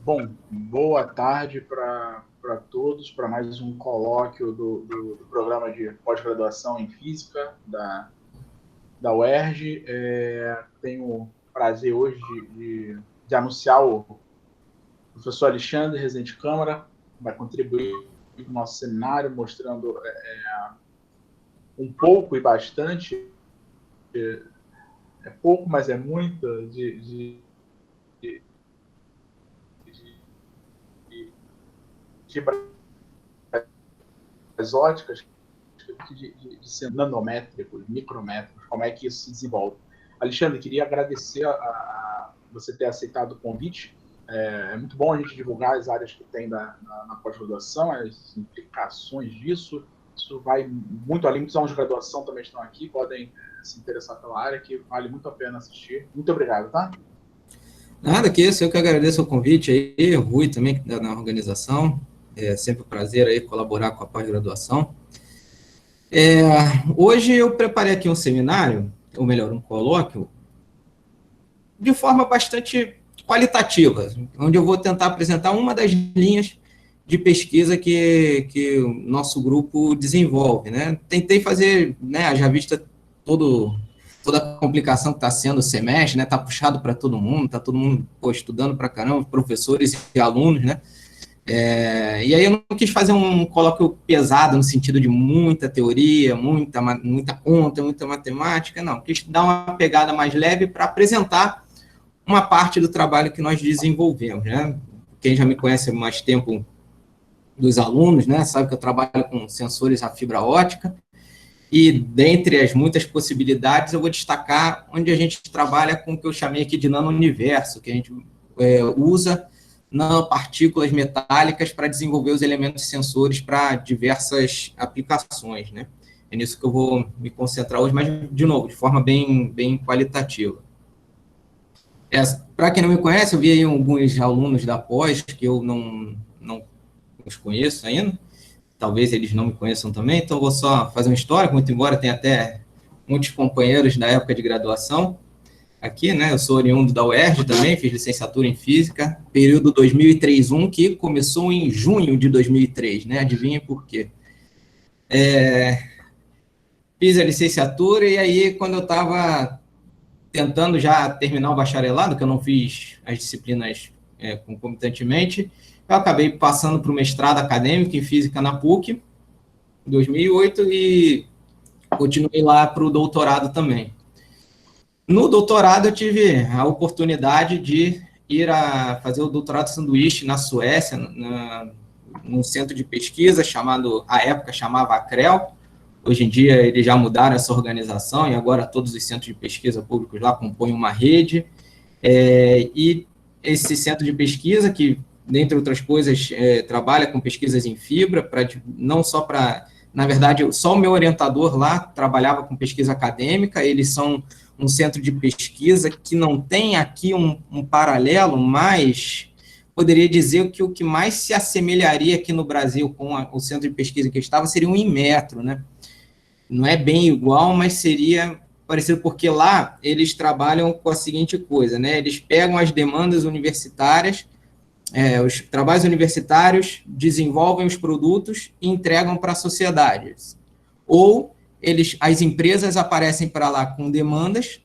Bom, boa tarde para todos, para mais um colóquio do programa de pós-graduação em Física da UERJ. Tenho o prazer hoje de anunciar o professor Alexandre Rezende Câmara, que vai contribuir com o nosso seminário, mostrando um pouco e bastante, é pouco, mas é muito, de exóticas de nanométricos, micrométricos, como é que isso se desenvolve. Alexandre, queria agradecer a você ter aceitado o convite. É muito bom a gente divulgar as áreas que tem na pós-graduação, as implicações disso. Isso vai muito além, muitos alunos de graduação também estão aqui, podem se interessar pela área, que vale muito a pena assistir. Muito obrigado, tá? Nada que isso, eu que agradeço o convite aí, o Rui também, que está na organização. É sempre um prazer aí colaborar com a pós-graduação. Hoje eu preparei aqui um seminário, ou melhor, um colóquio, de forma bastante qualitativa, onde eu vou tentar apresentar uma das linhas de pesquisa que o nosso grupo desenvolve, né? Tentei fazer, né, haja vista toda a complicação que está sendo o semestre, né? Está puxado para todo mundo, está todo mundo estudando para caramba, professores e alunos, né? E aí eu não quis fazer um colóquio pesado no sentido de muita teoria, muita conta, muita matemática, não. Quis dar uma pegada mais leve para apresentar uma parte do trabalho que nós desenvolvemos, né? Quem já me conhece há mais tempo dos alunos, né, sabe que eu trabalho com sensores a fibra ótica, e dentre as muitas possibilidades, eu vou destacar onde a gente trabalha com o que eu chamei aqui de nano-universo, que a gente usa nanopartículas metálicas para desenvolver os elementos sensores para diversas aplicações, né? É nisso que eu vou me concentrar hoje, mas, de novo, de forma bem qualitativa. Para quem não me conhece, eu vi aí alguns alunos da pós que eu não os conheço ainda, talvez eles não me conheçam também, então vou só fazer uma história, muito embora tenha até muitos companheiros da época de graduação aqui, né? Eu sou oriundo da UERJ também, fiz licenciatura em Física, período 2003-1, que começou em junho de 2003, né? Adivinha por quê? Fiz a licenciatura e aí, quando eu estava tentando já terminar o bacharelado, que eu não fiz as disciplinas concomitantemente, eu acabei passando para o mestrado acadêmico em Física na PUC, em 2008, e continuei lá para o doutorado também. No doutorado, eu tive a oportunidade de ir a fazer o doutorado sanduíche na Suécia, num centro de pesquisa chamado, à época chamava ACREL. Hoje em dia eles já mudaram essa organização e agora todos os centros de pesquisa públicos lá compõem uma rede. E esse centro de pesquisa, que, dentre outras coisas, trabalha com pesquisas em fibra, não só para... Na verdade, só o meu orientador lá trabalhava com pesquisa acadêmica, eles são um centro de pesquisa que não tem aqui um paralelo, mas poderia dizer que o que mais se assemelharia aqui no Brasil com o centro de pesquisa que eu estava seria um Inmetro, né? Não é bem igual, mas seria parecido, porque lá eles trabalham com a seguinte coisa, né? Eles pegam as demandas universitárias, os trabalhos universitários, desenvolvem os produtos e entregam para a sociedade. Ou as empresas aparecem para lá com demandas,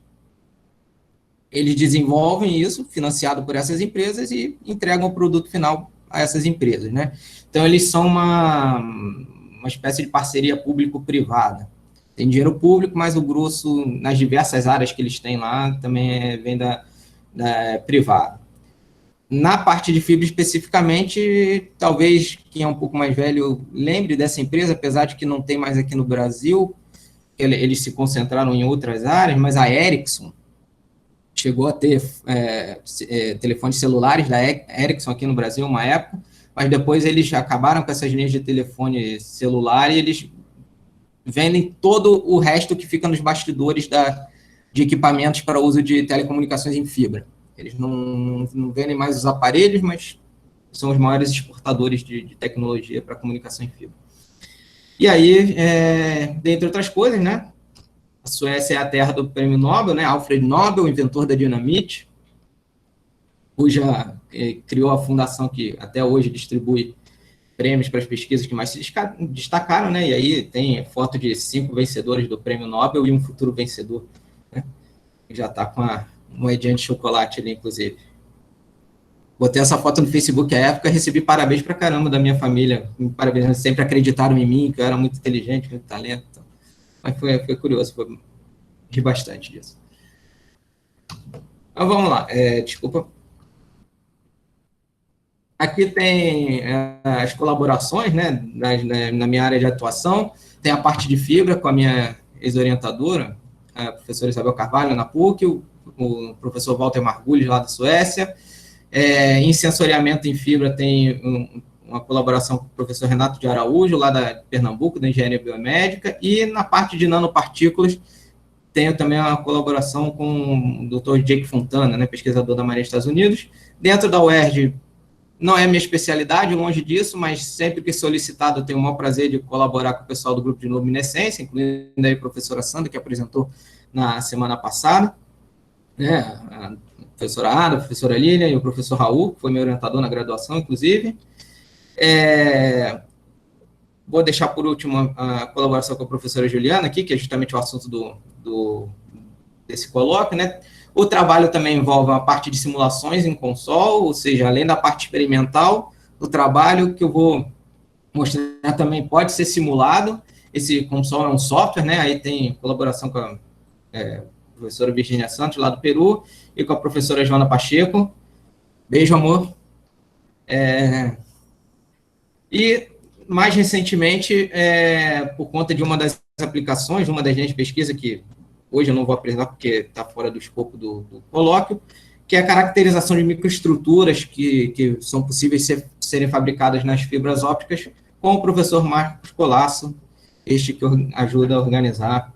eles desenvolvem isso, financiado por essas empresas, e entregam o produto final a essas empresas, né? Então, eles são uma espécie de parceria público-privada. Tem dinheiro público, mas o grosso, nas diversas áreas que eles têm lá, também vem da privada. Na parte de fibra especificamente, talvez quem é um pouco mais velho lembre dessa empresa, apesar de que não tem mais aqui no Brasil, eles se concentraram em outras áreas, mas a Ericsson chegou a ter telefones celulares da Ericsson aqui no Brasil uma época, mas depois eles acabaram com essas linhas de telefone celular e eles vendem todo o resto que fica nos bastidores de equipamentos para uso de telecomunicações em fibra. Eles não vendem mais os aparelhos, mas são os maiores exportadores de tecnologia para comunicação em fibra. E aí, dentre outras coisas, né, a Suécia é a terra do prêmio Nobel, né, Alfred Nobel, inventor da dinamite. criou a fundação que até hoje distribui prêmios para as pesquisas que mais se destacaram, né? E aí tem foto de 5 vencedores do Prêmio Nobel e um futuro vencedor, né? Já está com a moedinha de chocolate ali, inclusive. Botei essa foto no Facebook à época, recebi parabéns pra caramba da minha família, parabéns, sempre acreditaram em mim, que eu era muito inteligente, muito talento. Então. Mas foi curioso, ri bastante disso. Então vamos lá, desculpa. Aqui tem as colaborações, né, na minha área de atuação, tem a parte de fibra com a minha ex-orientadora, a professora Isabel Carvalho, na PUC, o professor Walter Margulis, lá da Suécia. Em sensoriamento em fibra tem uma colaboração com o professor Renato de Araújo, lá da Pernambuco, da Engenharia Biomédica, e na parte de nanopartículas tenho também uma colaboração com o Dr. Jake Fontana, né, pesquisador da Marinha dos Estados Unidos. Dentro da UERJ, não é minha especialidade, longe disso, mas sempre que solicitado eu tenho o maior prazer de colaborar com o pessoal do grupo de luminescência, incluindo aí a professora Sandra, que apresentou na semana passada, né, a professora Ada, a professora Lilian e o professor Raul, que foi meu orientador na graduação, inclusive. Vou deixar por último a colaboração com a professora Juliana aqui, que é justamente o assunto desse colóquio, né? O trabalho também envolve a parte de simulações em console, ou seja, além da parte experimental, o trabalho que eu vou mostrar também pode ser simulado. Esse console é um software, né? Aí tem colaboração com a professora Virginia Santos, lá do Peru, e com a professora Joana Pacheco. Beijo, amor. E, mais recentemente, por conta de uma das aplicações, uma das linhas de pesquisa que hoje eu não vou apresentar porque está fora do escopo do colóquio, que é a caracterização de microestruturas que são possíveis serem fabricadas nas fibras ópticas, com o professor Marcos Colasso, este que ajuda a organizar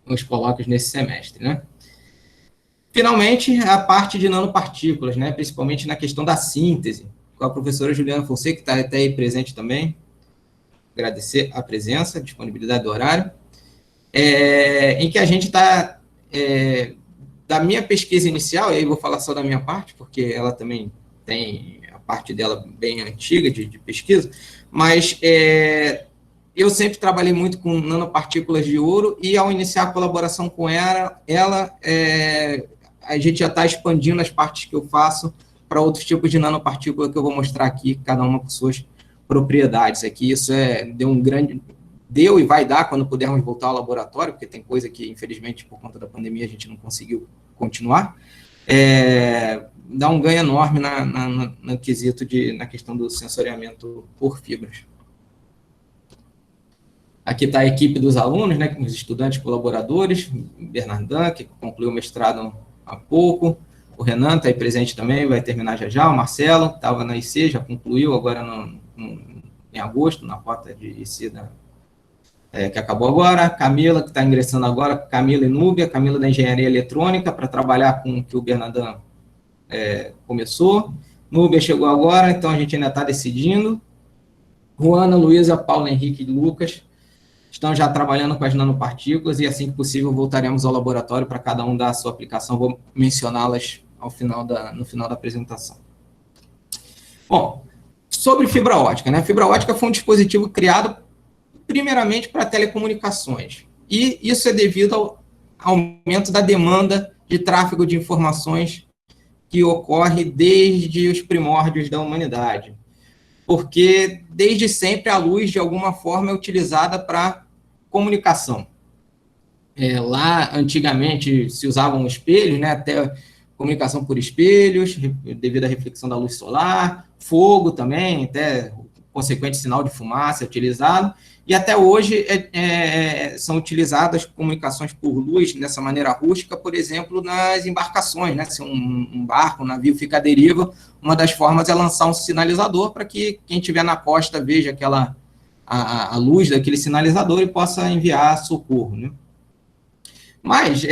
os colóquios nesse semestre, né? Finalmente, a parte de nanopartículas, né? Principalmente na questão da síntese, com a professora Juliana Fonseca, que está até aí presente também. Agradecer a presença, a disponibilidade do horário. Em que a gente está, da minha pesquisa inicial, e aí vou falar só da minha parte, porque ela também tem a parte dela bem antiga de pesquisa, mas eu sempre trabalhei muito com nanopartículas de ouro, e ao iniciar a colaboração com ela a gente já está expandindo as partes que eu faço para outros tipos de nanopartícula que eu vou mostrar aqui, cada uma com suas propriedades. Aqui isso deu e vai dar quando pudermos voltar ao laboratório, porque tem coisa que, infelizmente, por conta da pandemia, a gente não conseguiu continuar. Dá um ganho enorme no quesito na questão do sensoriamento por fibras. Aqui está a equipe dos alunos, né, os estudantes colaboradores, Bernardan, que concluiu o mestrado há pouco, o Renan está aí presente também, vai terminar já, o Marcelo, estava na IC, já concluiu agora em agosto, na porta de IC que acabou agora, a Camila, que está ingressando agora, Camila e Núbia, Camila da Engenharia Eletrônica, para trabalhar com o que o Bernardan começou, Núbia chegou agora, então a gente ainda está decidindo, Juana, Luísa, Paulo, Henrique e Lucas estão já trabalhando com as nanopartículas, e assim que possível voltaremos ao laboratório para cada um dar a sua aplicação, vou mencioná-las no final da apresentação. Bom, sobre fibra ótica, né? A fibra ótica foi um dispositivo criado primeiramente para telecomunicações, e isso é devido ao aumento da demanda de tráfego de informações que ocorre desde os primórdios da humanidade, porque desde sempre a luz, de alguma forma, é utilizada para comunicação. Lá, antigamente, se usavam espelhos, né, até comunicação por espelhos, devido à reflexão da luz solar, fogo também, até consequente sinal de fumaça é utilizado, e até hoje são utilizadas comunicações por luz, dessa maneira rústica, por exemplo, nas embarcações, né? Se um barco, um navio fica à deriva, uma das formas é lançar um sinalizador para que quem estiver na costa veja a luz daquele sinalizador e possa enviar socorro, né? Mas,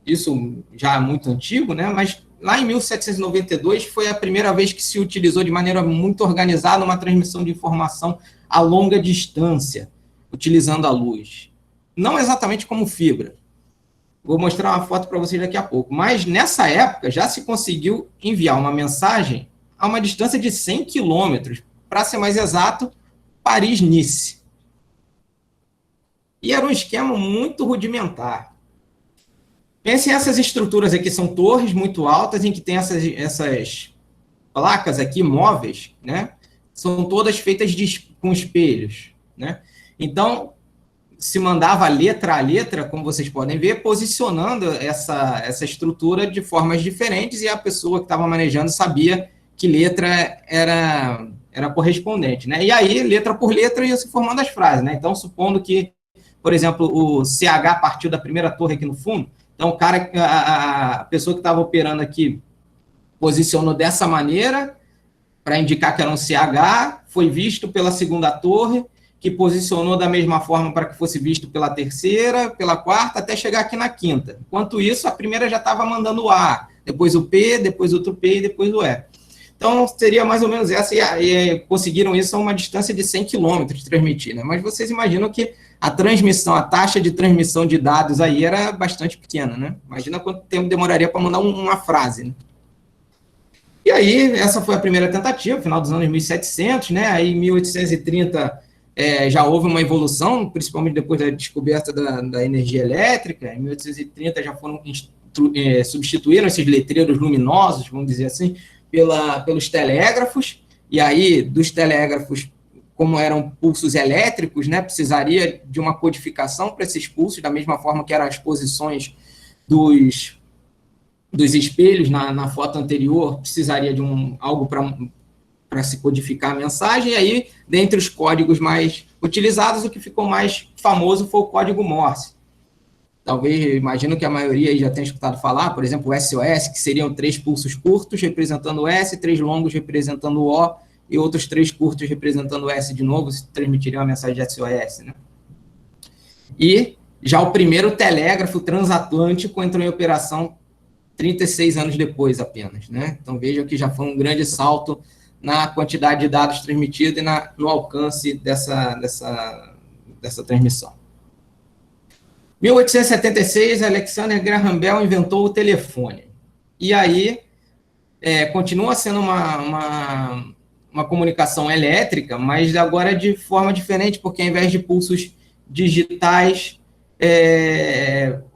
isso já é muito antigo, né? Mas lá em 1792 foi a primeira vez que se utilizou de maneira muito organizada uma transmissão de informação a longa distância, utilizando a luz. Não exatamente como fibra. Vou mostrar uma foto para vocês daqui a pouco. Mas nessa época já se conseguiu enviar uma mensagem a uma distância de 100 quilômetros, para ser mais exato, Paris-Nice. E era um esquema muito rudimentar. Pensem, essas estruturas aqui são torres muito altas, em que tem essas placas aqui móveis, né? São todas feitas com espelhos, né? Então, se mandava letra a letra, como vocês podem ver, posicionando essa estrutura de formas diferentes, e a pessoa que estava manejando sabia que letra era correspondente, né? E aí, letra por letra, ia se formando as frases, né? Então, supondo que, por exemplo, o CH partiu da primeira torre aqui no fundo, então a pessoa que estava operando aqui posicionou dessa maneira, para indicar que era um CH, foi visto pela segunda torre, que posicionou da mesma forma para que fosse visto pela terceira, pela quarta, até chegar aqui na quinta. Enquanto isso, a primeira já estava mandando o A, depois o P, depois outro P e depois o E. Então, seria mais ou menos essa, e conseguiram isso a uma distância de 100 quilômetros de transmitir, né? Mas vocês imaginam que a transmissão, a taxa de transmissão de dados aí era bastante pequena, né? Imagina quanto tempo demoraria para mandar uma frase, né? E aí, essa foi a primeira tentativa, final dos anos 1700, né? Aí, em 1830, já houve uma evolução, principalmente depois da descoberta da energia elétrica. Em 1830 já foram substituíram esses letreiros luminosos, vamos dizer assim, pelos telégrafos. E aí, dos telégrafos, como eram pulsos elétricos, né, precisaria de uma codificação para esses pulsos, da mesma forma que eram as posições dos espelhos na foto anterior, precisaria de algo para se codificar a mensagem. E aí, dentre os códigos mais utilizados, o que ficou mais famoso foi o código Morse. Talvez, imagino que a maioria aí já tenha escutado falar, por exemplo, o SOS, que seriam 3 pulsos curtos representando o S, 3 longos representando o O, e outros 3 curtos representando o S de novo, se transmitiriam a mensagem de SOS, né? E já o primeiro telégrafo transatlântico entrou em operação 36 anos depois apenas, né? Então vejam que já foi um grande salto na quantidade de dados transmitidos e no alcance dessa transmissão. 1876, Alexander Graham Bell inventou o telefone. E aí, continua sendo uma comunicação elétrica, mas agora de forma diferente, porque ao invés de pulsos digitais,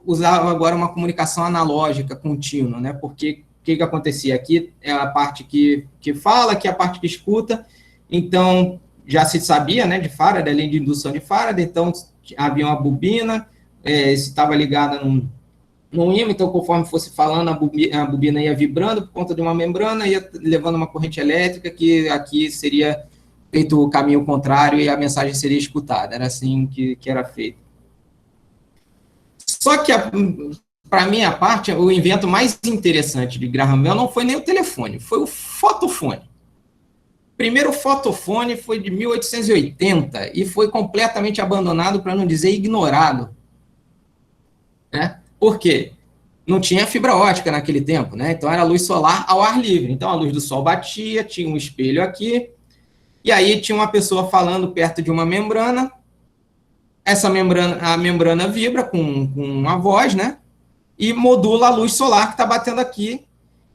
usava agora uma comunicação analógica contínua, né? Porque o que acontecia aqui é a parte que fala, que é a parte que escuta. Então, já se sabia, né, de Faraday, da lei de indução de Faraday, então havia uma bobina, estava ligada num ímã, então conforme fosse falando, a bobina ia vibrando por conta de uma membrana, ia levando uma corrente elétrica, que aqui seria feito o caminho contrário e a mensagem seria escutada. Era assim que era feito. Só que, para minha parte, o invento mais interessante de Graham Bell não foi nem o telefone, foi o fotofone. O primeiro fotofone foi de 1880 e foi completamente abandonado, para não dizer ignorado. Né? Por quê? Não tinha fibra ótica naquele tempo, né? Então era luz solar ao ar livre. Então a luz do sol batia, tinha um espelho aqui, e aí tinha uma pessoa falando perto de uma membrana. A membrana vibra com uma voz, né? E modula a luz solar que está batendo aqui.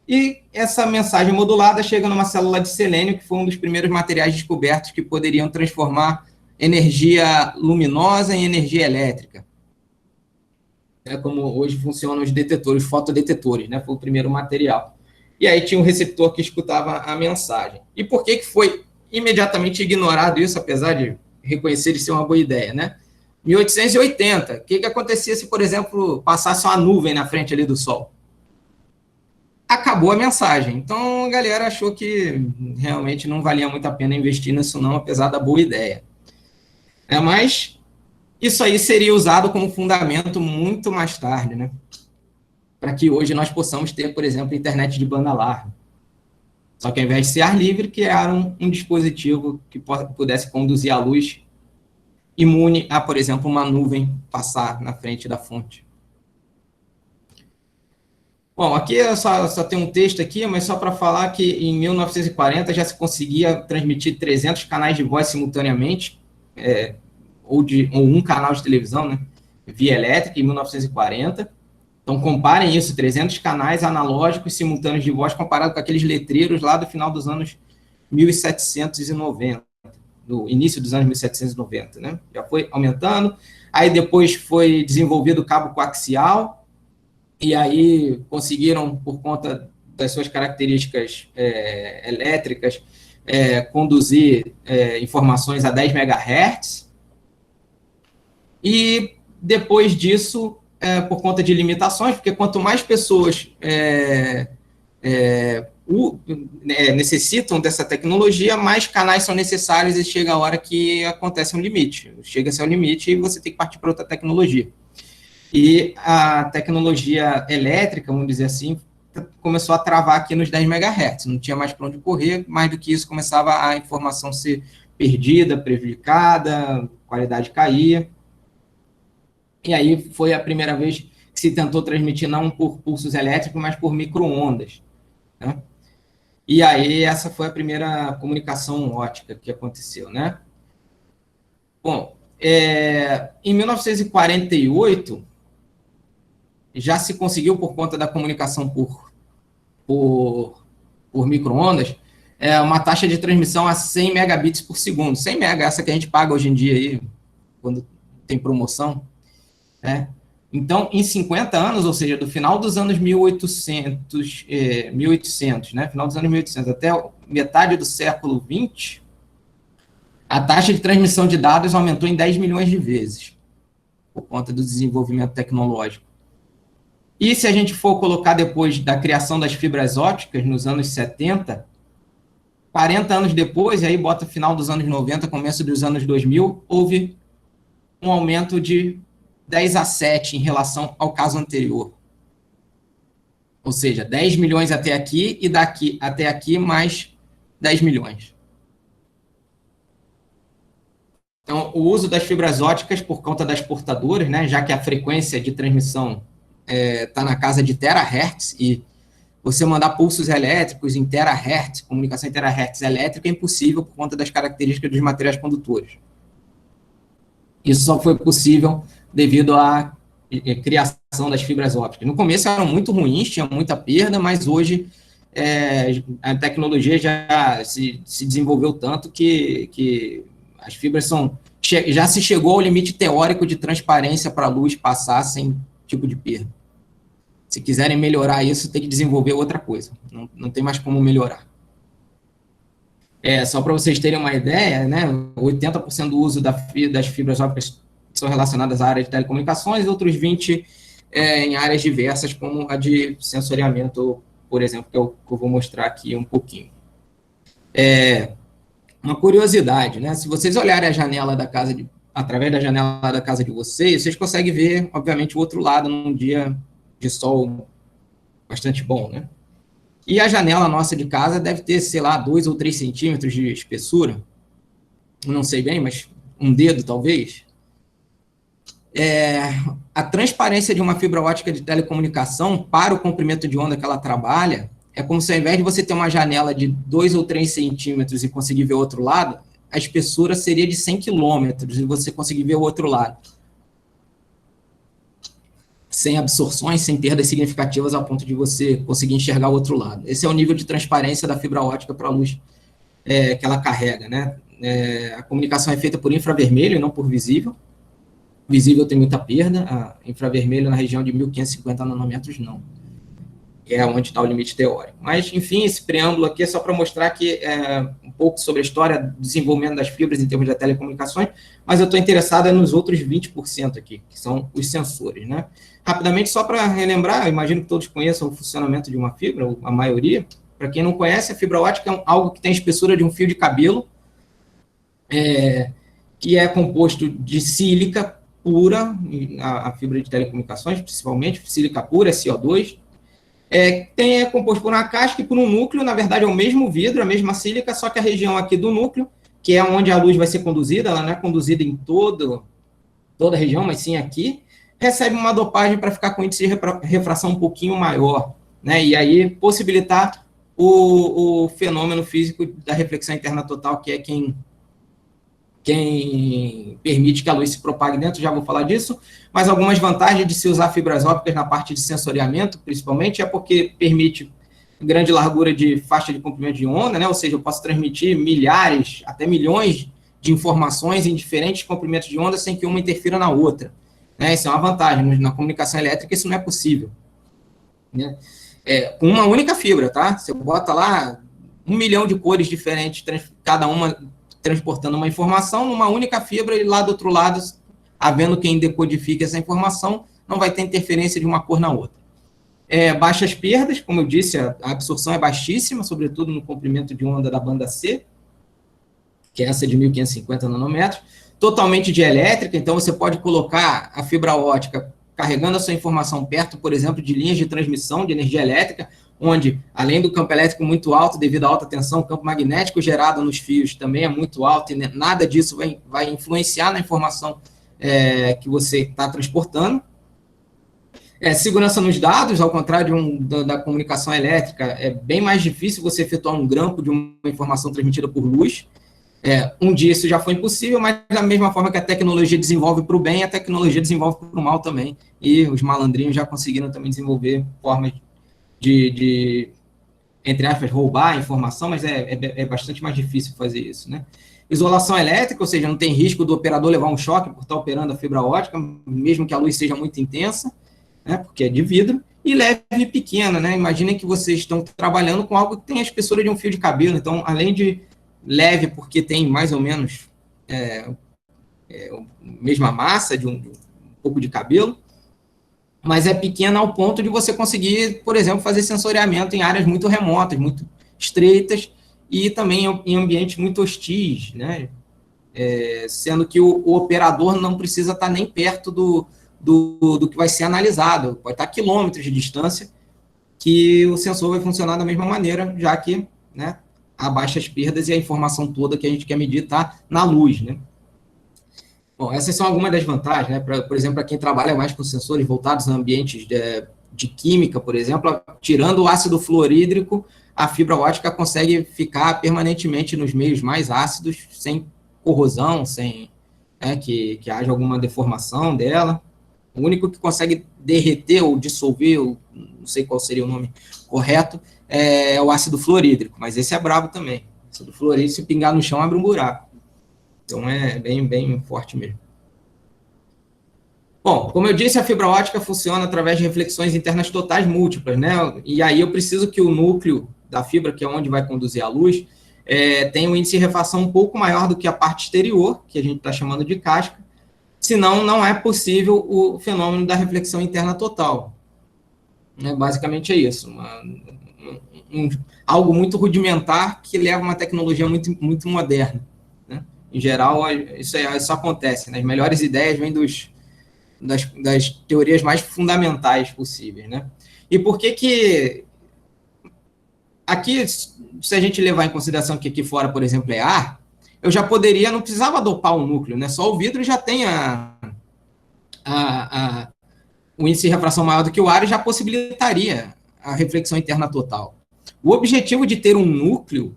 E essa mensagem modulada chega numa célula de selênio, que foi um dos primeiros materiais descobertos que poderiam transformar energia luminosa em energia elétrica. É como hoje funcionam os detetores, os fotodetetores, né? Foi o primeiro material. E aí tinha um receptor que escutava a mensagem. E por que foi imediatamente ignorado isso, apesar de reconhecer isso ser uma boa ideia, né? 1880, o que acontecia se, por exemplo, passasse uma nuvem na frente ali do Sol? Acabou a mensagem. Então a galera achou que realmente não valia muito a pena investir nisso não, apesar da boa ideia. Mas isso aí seria usado como fundamento muito mais tarde, né? Para que hoje nós possamos ter, por exemplo, internet de banda larga. Só que ao invés de ser ar livre, criaram um dispositivo que pudesse conduzir a luz imune a, por exemplo, uma nuvem passar na frente da fonte. Bom, aqui eu só tem um texto aqui, mas só para falar que em 1940 já se conseguia transmitir 300 canais de voz simultaneamente, ou um canal de televisão, né, via elétrica, em 1940. Então, comparem isso, 300 canais analógicos simultâneos de voz comparado com aqueles letreiros lá do final dos anos 1790, no início dos anos 1790, né? Já foi aumentando. Aí depois foi desenvolvido o cabo coaxial, e aí conseguiram, por conta das suas características elétricas, conduzir informações a 10 MHz. E depois disso, por conta de limitações, porque quanto mais pessoas necessitam dessa tecnologia, mais canais são necessários e chega a hora que acontece um limite. Chega-se ao limite e você tem que partir para outra tecnologia. E a tecnologia elétrica, vamos dizer assim, começou a travar aqui nos 10 MHz. Não tinha mais para onde correr, mais do que isso começava a informação ser perdida, prejudicada, a qualidade caía. E aí foi a primeira vez que se tentou transmitir não por pulsos elétricos, mas por micro-ondas, né? E aí essa foi a primeira comunicação ótica que aconteceu, né? Bom, em 1948, já se conseguiu, por conta da comunicação por micro-ondas, uma taxa de transmissão a 100 megabits por segundo. 100 mega, essa que a gente paga hoje em dia, aí, quando tem promoção, né? Então, em 50 anos, ou seja, do final dos anos 1800, né? Final dos anos 1800 até metade do século 20, a taxa de transmissão de dados aumentou em 10 milhões de vezes, por conta do desenvolvimento tecnológico. E se a gente for colocar depois da criação das fibras ópticas, nos anos 70, 40 anos depois, e aí bota final dos anos 90, começo dos anos 2000, houve um aumento de 10/7 em relação ao caso anterior. Ou seja, 10 milhões até aqui e daqui até aqui mais 10 milhões. Então, o uso das fibras ópticas por conta das portadoras, né, já que a frequência de transmissão está na casa de terahertz, e você mandar pulsos elétricos em terahertz, comunicação em terahertz elétrica, é impossível por conta das características dos materiais condutores. Isso só foi possível devido à criação das fibras ópticas. No começo eram muito ruins, tinha muita perda, mas hoje a tecnologia já se desenvolveu tanto que as fibras já se chegou ao limite teórico de transparência para a luz passar sem tipo de perda. Se quiserem melhorar isso, tem que desenvolver outra coisa. Não tem mais como melhorar. Só para vocês terem uma ideia, né, 80% do uso das fibras ópticas são relacionadas à área de telecomunicações e outros 20% em áreas diversas, como a de sensoriamento, por exemplo, que eu vou mostrar aqui um pouquinho. Uma curiosidade, né? Se vocês olharem a janela da casa, através da janela da casa de vocês conseguem ver, obviamente, o outro lado num dia de sol bastante bom, né? E a janela nossa de casa deve ter, sei lá, 2 ou 3 centímetros de espessura. Não sei bem, mas um dedo, talvez. A transparência de uma fibra ótica de telecomunicação para o comprimento de onda que ela trabalha é como se, ao invés de você ter uma janela de 2 ou 3 centímetros e conseguir ver o outro lado, a espessura seria de 100 quilômetros e você conseguir ver o outro lado. Sem absorções, sem perdas significativas ao ponto de você conseguir enxergar o outro lado. Esse é o nível de transparência da fibra ótica para a luz que ela carrega, né? A comunicação é feita por infravermelho e não por visível. Visível tem muita perda, a infravermelho na região de 1550 nanômetros não. Que é onde está o limite teórico. Mas, enfim, esse preâmbulo aqui é só para mostrar que um pouco sobre a história do desenvolvimento das fibras em termos de telecomunicações, mas eu estou interessado nos outros 20% aqui, que são os sensores, né? Rapidamente, só para relembrar, eu imagino que todos conheçam o funcionamento de uma fibra, ou a maioria. Para quem não conhece, a fibra ótica é algo que tem a espessura de um fio de cabelo, que é composto de sílica pura, a fibra de telecomunicações, principalmente, sílica pura, CO2, é composto por uma casca e por um núcleo, na verdade é o mesmo vidro, a mesma sílica, só que a região aqui do núcleo, que é onde a luz vai ser conduzida, ela não é conduzida em toda a região, mas sim aqui, recebe uma dopagem para ficar com índice de refração um pouquinho maior, né? E aí possibilitar o fenômeno físico da reflexão interna total, que é quem quem permite que a luz se propague dentro, já vou falar disso, mas algumas vantagens de se usar fibras ópticas na parte de sensoriamento, principalmente, é porque permite grande largura de faixa de comprimento de onda, né? Ou seja, eu posso transmitir milhares, até milhões de informações em diferentes comprimentos de onda sem que uma interfira na outra. Né? Isso é uma vantagem. Na comunicação elétrica isso não é possível. Né? Com uma única fibra, tá? Você bota lá 1 milhão de cores diferentes, cada uma transportando uma informação numa única fibra, e lá do outro lado, havendo quem decodifique essa informação, não vai ter interferência de uma cor na outra. Baixas perdas, como eu disse, a absorção é baixíssima, sobretudo no comprimento de onda da banda C, que é essa de 1550 nanômetros, totalmente dielétrica, então você pode colocar a fibra ótica carregando a sua informação perto, por exemplo, de linhas de transmissão de energia elétrica, onde, além do campo elétrico muito alto, devido à alta tensão, o campo magnético gerado nos fios também é muito alto, e nada disso vai influenciar na informação que você está transportando. Segurança nos dados, ao contrário da comunicação elétrica, é bem mais difícil você efetuar um grampo de uma informação transmitida por luz. Um dia isso já foi impossível, mas da mesma forma que a tecnologia desenvolve para o bem, a tecnologia desenvolve para o mal também, e os malandrinhos já conseguiram também desenvolver formas de entre aspas, roubar a informação, mas é bastante mais difícil fazer isso, né? Isolação elétrica, ou seja, não tem risco do operador levar um choque por estar operando a fibra ótica, mesmo que a luz seja muito intensa, né, porque é de vidro, e leve e pequena, né? Imaginem que vocês estão trabalhando com algo que tem a espessura de um fio de cabelo, então, além de leve, porque tem mais ou menos mesma massa de um pouco de cabelo, mas é pequena ao ponto de você conseguir, por exemplo, fazer sensoriamento em áreas muito remotas, muito estreitas, e também em ambientes muito hostis, né? Sendo que o operador não precisa estar nem perto do que vai ser analisado, pode estar a quilômetros de distância, que o sensor vai funcionar da mesma maneira, já que, né, há baixas perdas e a informação toda que a gente quer medir está na luz, né? Bom, essas são algumas das vantagens, né? Por exemplo, para quem trabalha mais com sensores voltados a ambientes de química, por exemplo, tirando o ácido fluorídrico, a fibra ótica consegue ficar permanentemente nos meios mais ácidos, sem corrosão, sem que haja alguma deformação dela. O único que consegue derreter ou dissolver, não sei qual seria o nome correto, é o ácido fluorídrico, mas esse é brabo também. O ácido fluorídrico, se pingar no chão, abre um buraco. Então, é bem forte mesmo. Bom, como eu disse, a fibra ótica funciona através de reflexões internas totais múltiplas, né? E aí eu preciso que o núcleo da fibra, que é onde vai conduzir a luz, tenha um índice de refração um pouco maior do que a parte exterior, que a gente está chamando de casca, senão não é possível o fenômeno da reflexão interna total. Basicamente é isso, algo muito rudimentar que leva uma tecnologia muito, muito moderna. Né? Em geral, isso acontece, né? As melhores ideias vêm das teorias mais fundamentais possíveis. Né? E por que aqui, se a gente levar em consideração que aqui fora, por exemplo, é ar, eu já poderia, não precisava dopar o núcleo, né? Só o vidro já tem o índice de refração maior do que o ar e já possibilitaria a reflexão interna total. O objetivo de ter um núcleo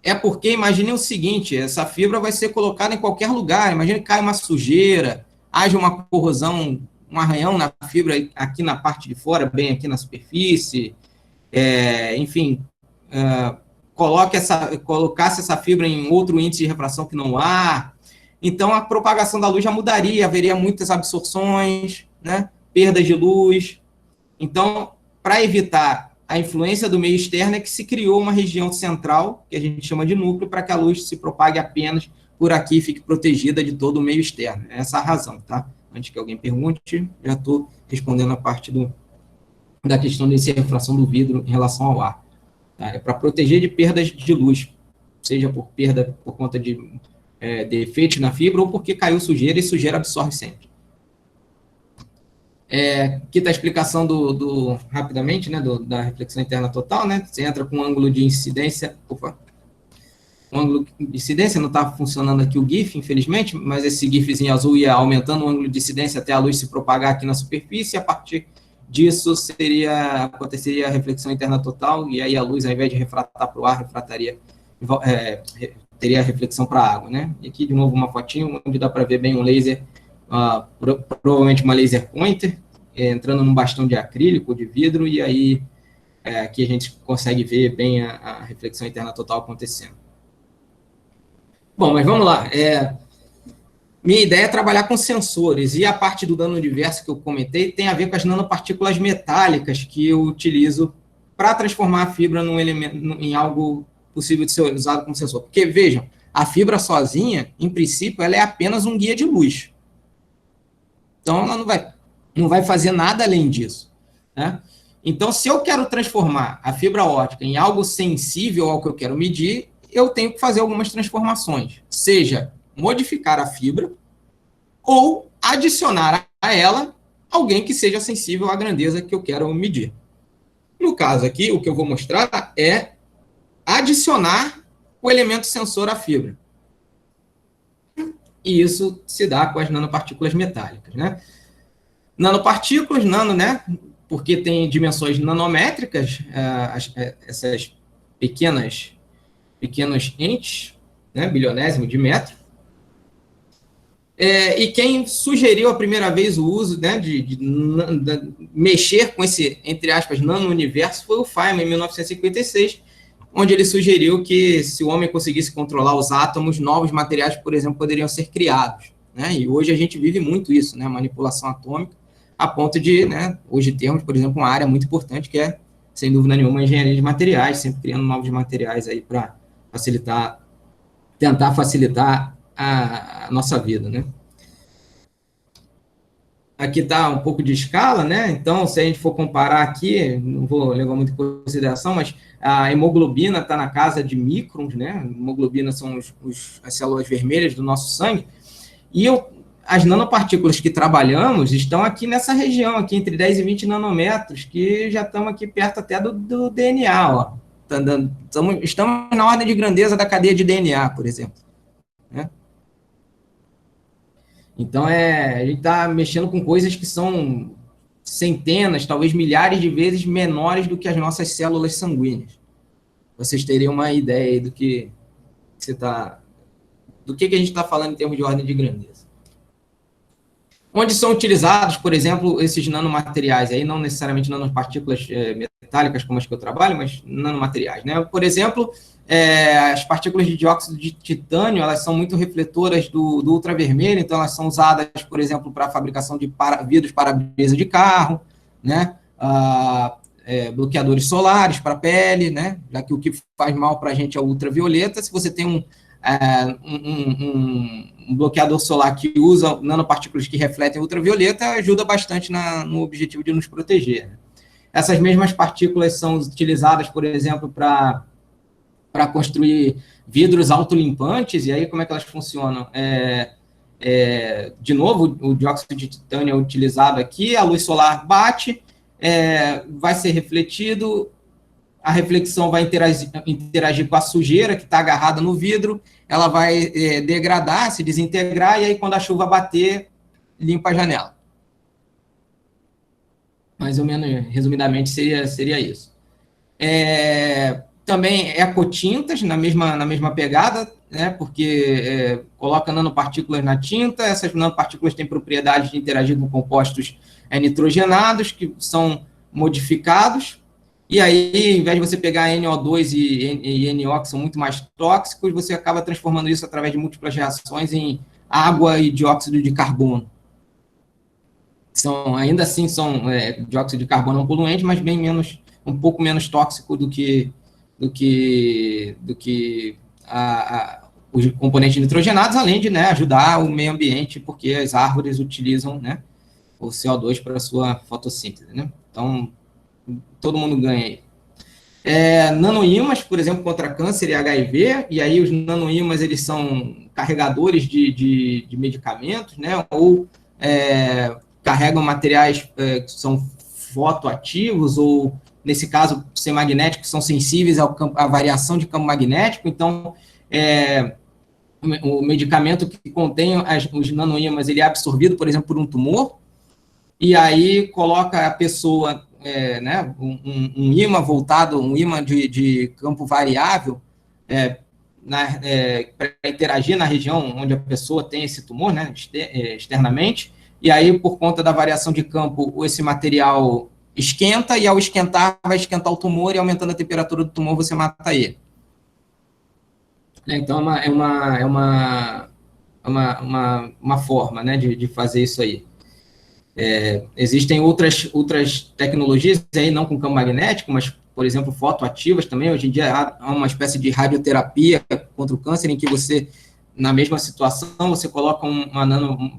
é porque, imagine o seguinte, essa fibra vai ser colocada em qualquer lugar, imagine que cai uma sujeira, haja uma corrosão, um arranhão na fibra aqui na parte de fora, bem aqui na superfície, enfim, colocasse essa fibra em outro índice de refração que não há, então a propagação da luz já mudaria, haveria muitas absorções, né, perdas de luz. Então, para evitar a influência do meio externo, é que se criou uma região central, que a gente chama de núcleo, para que a luz se propague apenas por aqui e fique protegida de todo o meio externo. Essa é a razão, tá? Antes que alguém pergunte, já estou respondendo a parte da questão de refração do vidro em relação ao ar. Tá? É para proteger de perdas de luz, seja por perda por conta de defeitos na fibra ou porque caiu sujeira, e sujeira absorve sempre. Aqui está a explicação rapidamente, né, da reflexão interna total, né? Você entra com um ângulo de incidência. Um ângulo de incidência, não está funcionando aqui o GIF, infelizmente, mas esse GIFzinho azul ia aumentando o ângulo de incidência até a luz se propagar aqui na superfície, e a partir disso aconteceria a reflexão interna total, e aí a luz, ao invés de refratar para o ar, refrataria teria reflexão para a água, né? E aqui, de novo, uma fotinho onde dá para ver bem um laser, provavelmente uma laser pointer, entrando num bastão de acrílico, de vidro, e aí aqui a gente consegue ver bem a reflexão interna total acontecendo. Bom, mas vamos lá. Minha ideia é trabalhar com sensores, e a parte do dano diverso que eu comentei tem a ver com as nanopartículas metálicas que eu utilizo para transformar a fibra num elemento, em algo possível de ser usado como sensor. Porque, vejam, a fibra sozinha, em princípio, ela é apenas um guia de luz. Então, ela não vai fazer nada além disso, né? Então, se eu quero transformar a fibra óptica em algo sensível ao que eu quero medir, eu tenho que fazer algumas transformações, seja modificar a fibra ou adicionar a ela alguém que seja sensível à grandeza que eu quero medir. No caso aqui, o que eu vou mostrar é adicionar o elemento sensor à fibra. E isso se dá com as nanopartículas metálicas, né? Nanopartículas, né? Porque tem dimensões nanométricas, essas pequenos entes, né? Bilionésimo de metro. E quem sugeriu a primeira vez o uso, né, de mexer com esse, entre aspas, nano-universo foi o Feynman, em 1956, onde ele sugeriu que se o homem conseguisse controlar os átomos, novos materiais, por exemplo, poderiam ser criados, né? E hoje a gente vive muito isso, né? Manipulação atômica, a ponto de, né, hoje termos, por exemplo, uma área muito importante que é, sem dúvida nenhuma, a engenharia de materiais, sempre criando novos materiais aí para tentar facilitar a nossa vida, né? Aqui está um pouco de escala, né? Então, se a gente for comparar aqui, não vou levar muito em consideração, mas a hemoglobina está na casa de microns, né? Hemoglobina são as células vermelhas do nosso sangue. E as nanopartículas que trabalhamos estão aqui nessa região, aqui entre 10 e 20 nanômetros, que já estamos aqui perto até do DNA, ó. Estamos na ordem de grandeza da cadeia de DNA, por exemplo, né? Então, a gente está mexendo com coisas que são centenas, talvez milhares de vezes menores do que as nossas células sanguíneas. Vocês teriam uma ideia aí do que a gente está falando em termos de ordem de grandeza. Onde são utilizados, por exemplo, esses nanomateriais, aí não necessariamente nanopartículas metálicas como as que eu trabalho, mas nanomateriais, né? Por exemplo, as partículas de dióxido de titânio, elas são muito refletoras do ultravermelho, então elas são usadas, por exemplo, para a fabricação de vidros para-brisa de carro, né? Bloqueadores solares para a pele, né? Já que o que faz mal para a gente é o ultravioleta. Se você tem um bloqueador solar que usa nanopartículas que refletem ultravioleta, ajuda bastante no objetivo de nos proteger, né? Essas mesmas partículas são utilizadas, por exemplo, para construir vidros autolimpantes. E aí, como é que elas funcionam? De novo, o dióxido de titânio é utilizado aqui, a luz solar bate, vai ser refletido, a reflexão vai interagir com a sujeira que está agarrada no vidro, ela vai degradar, se desintegrar, e aí, quando a chuva bater, limpa a janela. Mais ou menos, resumidamente, seria isso. Também ecotintas, na mesma pegada, né, porque coloca nanopartículas na tinta, essas nanopartículas têm propriedades de interagir com compostos nitrogenados, que são modificados, e aí, em vez de você pegar NO2 e NO, que são muito mais tóxicos, você acaba transformando isso através de múltiplas reações em água e dióxido de carbono. Ainda assim, dióxido de carbono é um poluente, mas um pouco menos tóxico do que os componentes nitrogenados, além de, né, ajudar o meio ambiente, porque as árvores utilizam, né, o CO2 para a sua fotossíntese, né? Então, todo mundo ganha aí. Nanoímãs, por exemplo, contra câncer e HIV, e aí os nanoímãs, eles são carregadores de medicamentos, né, ou carregam materiais que são fotoativos, ou, nesse caso, semagnéticos, que são sensíveis à variação de campo magnético. Então, o medicamento que contém os nanoímãs, ele é absorvido, por exemplo, por um tumor, e aí coloca a pessoa, né, um ímã voltado, um ímã de campo variável, para interagir na região onde a pessoa tem esse tumor, né, externamente, e aí, por conta da variação de campo, esse material esquenta, e ao esquentar, vai esquentar o tumor, e aumentando a temperatura do tumor, você mata ele. Então, é uma forma, né, de fazer isso aí. Existem outras tecnologias, aí não com campo magnético, mas, por exemplo, fotoativas também. Hoje em dia há uma espécie de radioterapia contra o câncer, em que você, na mesma situação, você coloca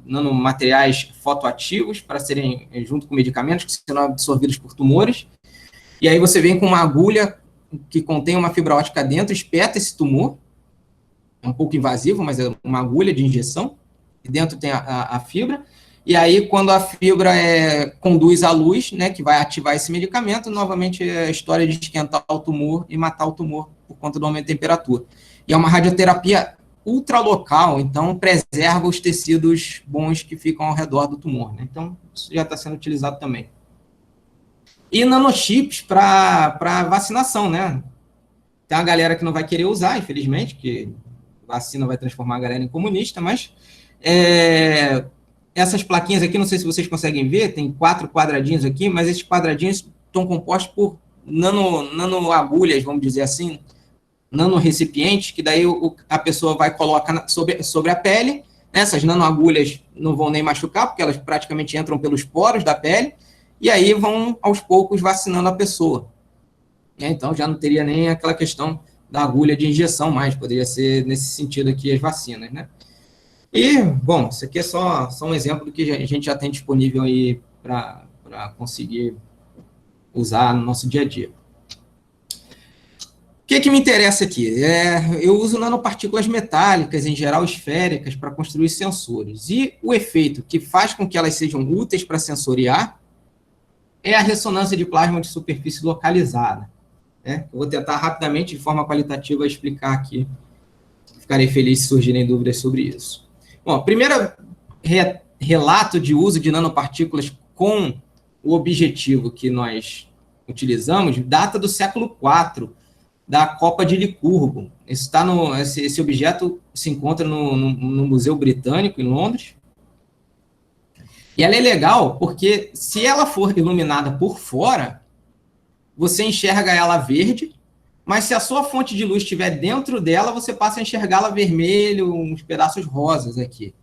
nanomateriais fotoativos para serem, junto com medicamentos, que serão absorvidos por tumores, e aí você vem com uma agulha que contém uma fibra óptica dentro, espeta esse tumor, é um pouco invasivo, mas é uma agulha de injeção, e dentro tem a fibra, e aí quando a fibra conduz a luz, né, que vai ativar esse medicamento, novamente é a história de esquentar o tumor e matar o tumor por conta do aumento de temperatura. E é uma radioterapia ultralocal, então preserva os tecidos bons que ficam ao redor do tumor, né? Então isso já está sendo utilizado também. E nanochips para vacinação, né? Tem uma galera que não vai querer usar, infelizmente, que vacina vai transformar a galera em comunista, mas essas plaquinhas aqui, não sei se vocês conseguem ver, tem 4 quadradinhos aqui, mas esses quadradinhos estão compostos por nanoagulhas, vamos dizer assim, nanorecipientes, que daí a pessoa vai colocar sobre a pele, né? Essas nanoagulhas não vão nem machucar, porque elas praticamente entram pelos poros da pele, e aí vão, aos poucos, vacinando a pessoa. Então, já não teria nem aquela questão da agulha de injeção mais, poderia ser nesse sentido aqui as vacinas, né? E, bom, isso aqui é só um exemplo do que a gente já tem disponível aí para conseguir usar no nosso dia a dia. O que me interessa aqui? Eu uso nanopartículas metálicas, em geral esféricas, para construir sensores. E o efeito que faz com que elas sejam úteis para sensoriar é a ressonância de plasma de superfície localizada. Eu vou tentar rapidamente, de forma qualitativa, explicar aqui. Ficarei feliz se surgirem dúvidas sobre isso. Bom, primeiro relato de uso de nanopartículas com o objetivo que nós utilizamos data do século IV, da Copa de Licurgo. Esse objeto se encontra no Museu Britânico, em Londres. E ela é legal porque, se ela for iluminada por fora, você enxerga ela verde, mas se a sua fonte de luz estiver dentro dela, você passa a enxergá-la vermelho, uns pedaços rosas aqui.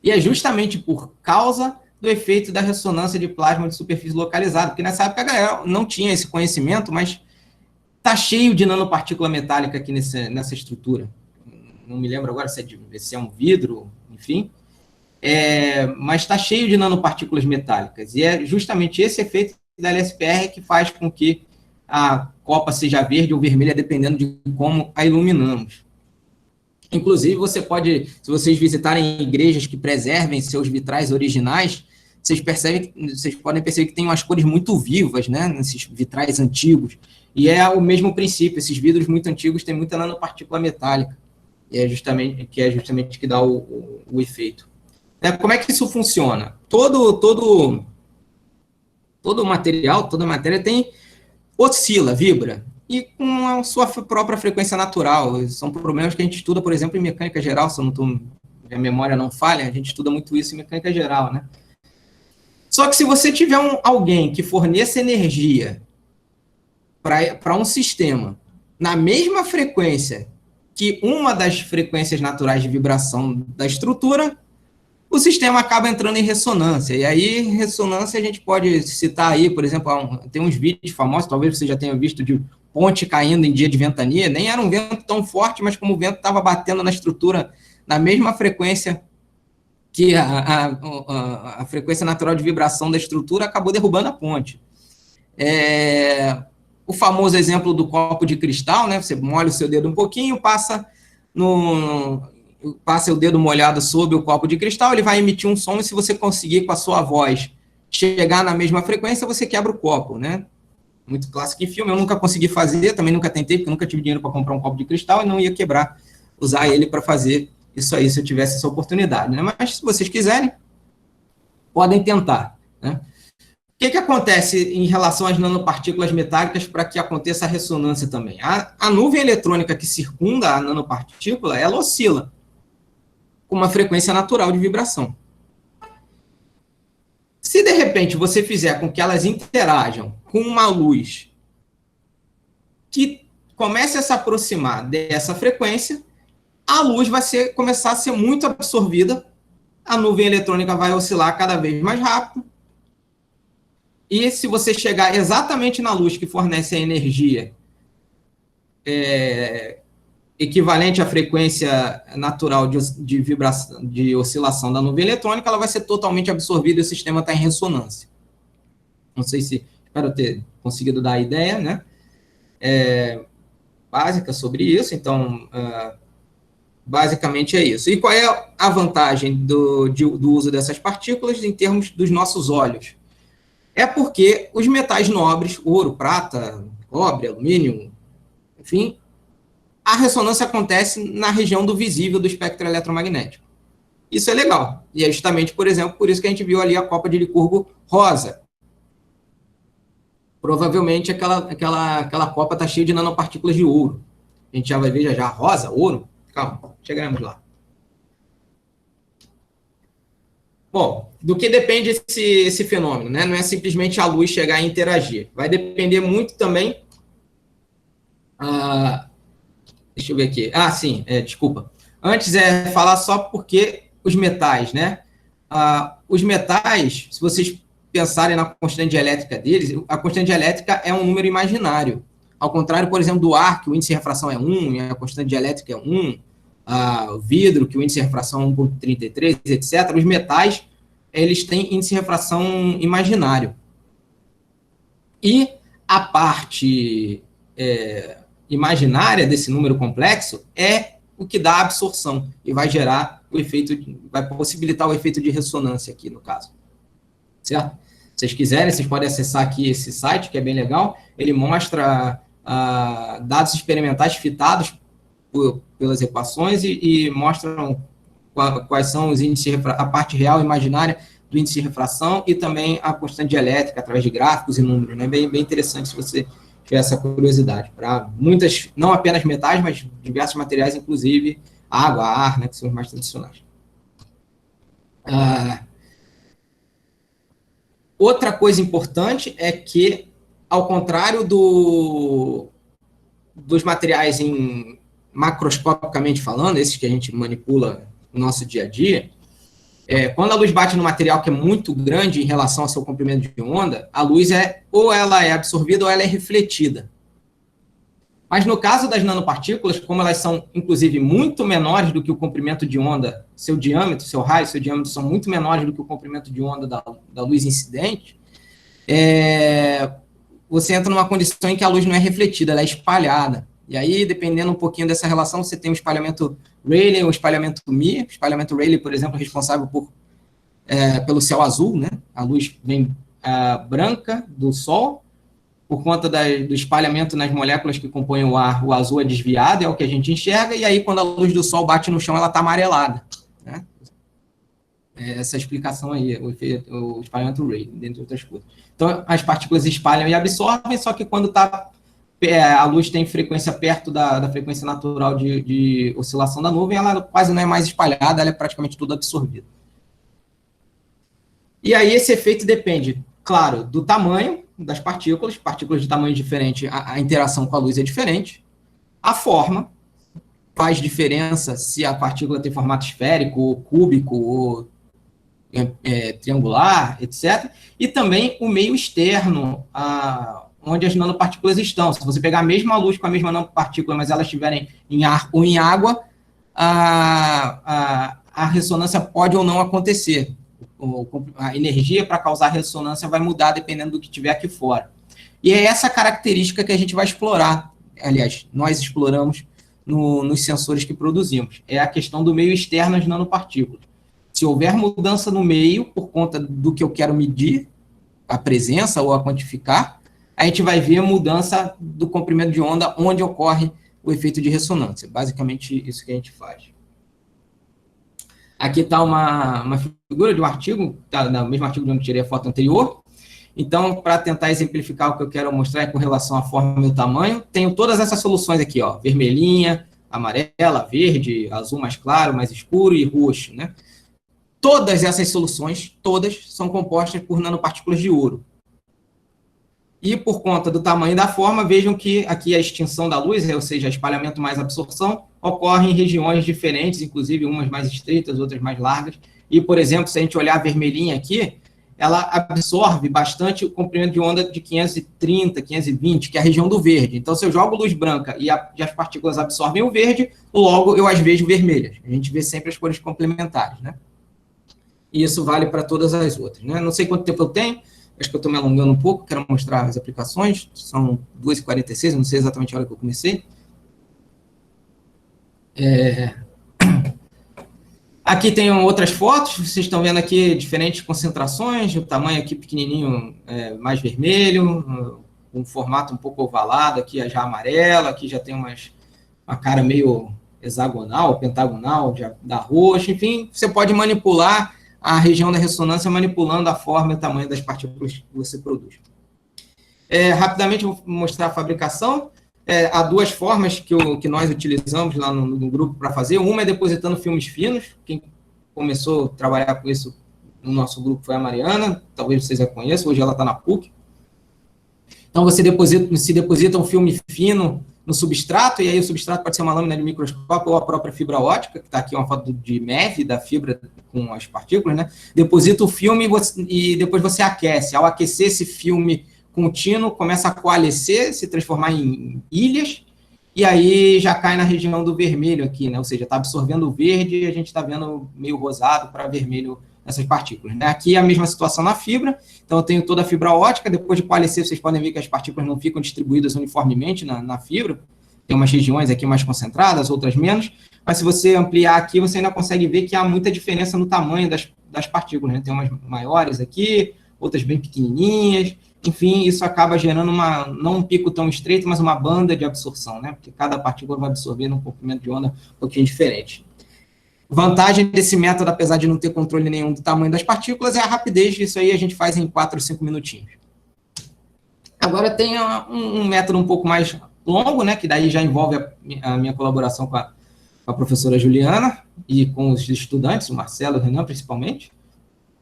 E é justamente por causa do efeito da ressonância de plasma de superfície localizada, porque nessa época a galera não tinha esse conhecimento, mas está cheio de nanopartícula metálica aqui nessa estrutura. Não me lembro agora se é um vidro, enfim. Mas está cheio de nanopartículas metálicas. E é justamente esse efeito da LSPR que faz com que a copa seja verde ou vermelha, dependendo de como a iluminamos. Inclusive, você pode, se vocês visitarem igrejas que preservem seus vitrais originais, vocês podem perceber que tem umas cores muito vivas, né, nesses vitrais antigos. E é o mesmo princípio, esses vidros muito antigos têm muita nanopartícula metálica, e é justamente que dá o efeito. Como é que isso funciona? Todo material, toda matéria oscila, vibra, e com a sua própria frequência natural. São problemas que a gente estuda, por exemplo, em mecânica geral, se a memória não falha, a gente estuda muito isso em mecânica geral, né? Só que se você tiver alguém que forneça energia para um sistema na mesma frequência que uma das frequências naturais de vibração da estrutura, o sistema acaba entrando em ressonância. E aí, ressonância, a gente pode citar aí, por exemplo, tem uns vídeos famosos, talvez você já tenha visto, de ponte caindo em dia de ventania. Nem era um vento tão forte, mas como o vento estava batendo na estrutura na mesma frequência que a frequência natural de vibração da estrutura, acabou derrubando a ponte. O famoso exemplo do copo de cristal, né? Você molha o seu dedo um pouquinho, passa o dedo molhado sobre o copo de cristal, ele vai emitir um som, e se você conseguir com a sua voz chegar na mesma frequência, você quebra o copo, né? Muito clássico em filme, eu nunca consegui fazer, também nunca tentei, porque eu nunca tive dinheiro para comprar um copo de cristal e não ia usar ele para fazer isso aí, se eu tivesse essa oportunidade, né? Mas se vocês quiserem, podem tentar, né? O que acontece em relação às nanopartículas metálicas para que aconteça a ressonância também? A nuvem eletrônica que circunda a nanopartícula, ela oscila com uma frequência natural de vibração. Se, de repente, você fizer com que elas interajam com uma luz que comece a se aproximar dessa frequência, a luz vai começar a ser muito absorvida, a nuvem eletrônica vai oscilar cada vez mais rápido, e se você chegar exatamente na luz que fornece a energia equivalente à frequência natural de vibração, de oscilação da nuvem eletrônica, ela vai ser totalmente absorvida e o sistema está em ressonância. Não sei se... Espero ter conseguido dar a ideia, né? Básica sobre isso. Então, basicamente é isso. E qual é a vantagem do uso dessas partículas em termos dos nossos olhos? É porque os metais nobres, ouro, prata, cobre, alumínio, enfim, a ressonância acontece na região do visível do espectro eletromagnético. Isso é legal. E é justamente, por exemplo, por isso que a gente viu ali a copa de Licurgo rosa. Provavelmente aquela copa está cheia de nanopartículas de ouro. A gente já vai ver já rosa, ouro. Calma, chegaremos lá. Bom, do que depende esse fenômeno, né? Não é simplesmente a luz chegar e interagir. Vai depender muito também... deixa eu ver aqui. Sim, desculpa. Antes falar só porque os metais, né? Os metais, se vocês pensarem na constante elétrica deles, a constante elétrica é um número imaginário. Ao contrário, por exemplo, do ar, que o índice de refração é 1, e a constante elétrica é 1, o vidro, que o índice de refração é 1,33, etc. Os metais, eles têm índice de refração imaginário. E a parte imaginária desse número complexo é o que dá a absorção e vai gerar o efeito, vai possibilitar o efeito de ressonância aqui, no caso. Certo? Se vocês quiserem, vocês podem acessar aqui esse site, que é bem legal. Ele mostra dados experimentais fitados pelas equações e mostram quais são os índices, a parte real e imaginária do índice de refração e também a constante elétrica através de gráficos e números. Né? Bem interessante se você tiver essa curiosidade. Para muitas, não apenas metais, mas diversos materiais, inclusive água, ar, né, que são os mais tradicionais. Outra coisa importante é que, ao contrário dos materiais macroscopicamente falando, esses que a gente manipula no nosso dia a dia, quando a luz bate no material que é muito grande em relação ao seu comprimento de onda, a luz ou ela é absorvida ou ela é refletida. Mas no caso das nanopartículas, como elas são, inclusive, muito menores do que o comprimento de onda, seu diâmetro, seu raio, seu diâmetro são muito menores do que o comprimento de onda da luz incidente, você entra numa condição em que a luz não é refletida, ela é espalhada. E aí, dependendo um pouquinho dessa relação, você tem o espalhamento Rayleigh ou espalhamento Mie. O espalhamento Rayleigh, por exemplo, é responsável pelo céu azul, né? A luz vem branca do Sol. Por conta do espalhamento nas moléculas que compõem o ar, o azul é desviado, é o que a gente enxerga, e aí quando a luz do Sol bate no chão, ela está amarelada. Né? Essa explicação aí, o espalhamento Rayleigh, dentre outras coisas. Então, as partículas espalham e absorvem, só que quando a luz tem frequência perto da frequência natural de oscilação da nuvem, ela quase não é mais espalhada, ela é praticamente toda absorvida. E aí esse efeito depende, claro, do tamanho das partículas de tamanho diferente, a interação com a luz é diferente, a forma faz diferença se a partícula tem formato esférico, ou cúbico, ou triangular, etc. E também o meio externo, onde as nanopartículas estão. Se você pegar a mesma luz com a mesma nanopartícula, mas elas estiverem em ar ou em água, a ressonância pode ou não acontecer. A energia para causar ressonância vai mudar dependendo do que tiver aqui fora. E é essa característica que a gente vai explorar, aliás, nós exploramos nos sensores que produzimos. É a questão do meio externo às nanopartículas. Se houver mudança no meio, por conta do que eu quero medir, a presença ou a quantificar, a gente vai ver a mudança do comprimento de onda onde ocorre o efeito de ressonância. Basicamente, isso que a gente faz. Aqui está uma figura de um artigo, tá, no mesmo artigo de onde eu tirei a foto anterior, Então, para tentar exemplificar o que eu quero mostrar com relação à forma e o tamanho, tenho todas essas soluções aqui, ó, vermelhinha, amarela, verde, azul mais claro, mais escuro e roxo, né? Todas essas soluções, todas, são compostas por nanopartículas de ouro. E por conta do tamanho da forma, vejam que aqui a extinção da luz, ou seja, espalhamento mais absorção, ocorre em regiões diferentes, inclusive umas mais estreitas, outras mais largas. E, por exemplo, se a gente olhar a vermelhinha aqui, ela absorve bastante o comprimento de onda de 530, 520, que é a região do verde. Então, se eu jogo luz branca e as partículas absorvem o verde, logo eu as vejo vermelhas. A gente vê sempre as cores complementares, né? E isso vale para todas as outras, né? Não sei quanto tempo eu tenho, acho que eu estou me alongando um pouco, quero mostrar as aplicações, são 2h46, não sei exatamente a hora que eu comecei. Aqui tem outras fotos, vocês estão vendo aqui diferentes concentrações, o tamanho aqui pequenininho, mais vermelho, um formato um pouco ovalado, aqui já amarelo, aqui já tem uma cara meio hexagonal, pentagonal, já da roxa, enfim, você pode manipular a região da ressonância manipulando a forma e o tamanho das partículas que você produz. Rapidamente, vou mostrar a fabricação. Há duas formas que nós utilizamos lá no grupo para fazer. Uma é depositando filmes finos. Quem começou a trabalhar com isso no nosso grupo foi a Mariana, talvez vocês a conheçam, hoje ela está na PUC. Então, se deposita um filme fino no substrato, e aí o substrato pode ser uma lâmina de microscópio ou a própria fibra ótica, que está aqui uma foto de MEV, da fibra com as partículas, né? Deposita o filme e depois você aquece. Ao aquecer esse filme contínuo, começa a coalescer, se transformar em ilhas, e aí já cai na região do vermelho aqui, né? Ou seja, está absorvendo o verde e a gente está vendo meio rosado para vermelho essas partículas, né? Aqui é a mesma situação na fibra, então eu tenho toda a fibra ótica, depois de coalescer, vocês podem ver que as partículas não ficam distribuídas uniformemente na fibra, tem umas regiões aqui mais concentradas, outras menos, mas se você ampliar aqui, você ainda consegue ver que há muita diferença no tamanho das partículas, né? Tem umas maiores aqui, outras bem pequenininhas, enfim, isso acaba gerando não um pico tão estreito, mas uma banda de absorção, né? Porque cada partícula vai absorver num comprimento de onda um pouquinho diferente. Vantagem desse método, apesar de não ter controle nenhum do tamanho das partículas, é a rapidez, isso aí a gente faz em 4 ou 5 minutinhos. Agora tem um método um pouco mais longo, né, que daí já envolve a minha colaboração com a professora Juliana e com os estudantes, o Marcelo e o Renan principalmente,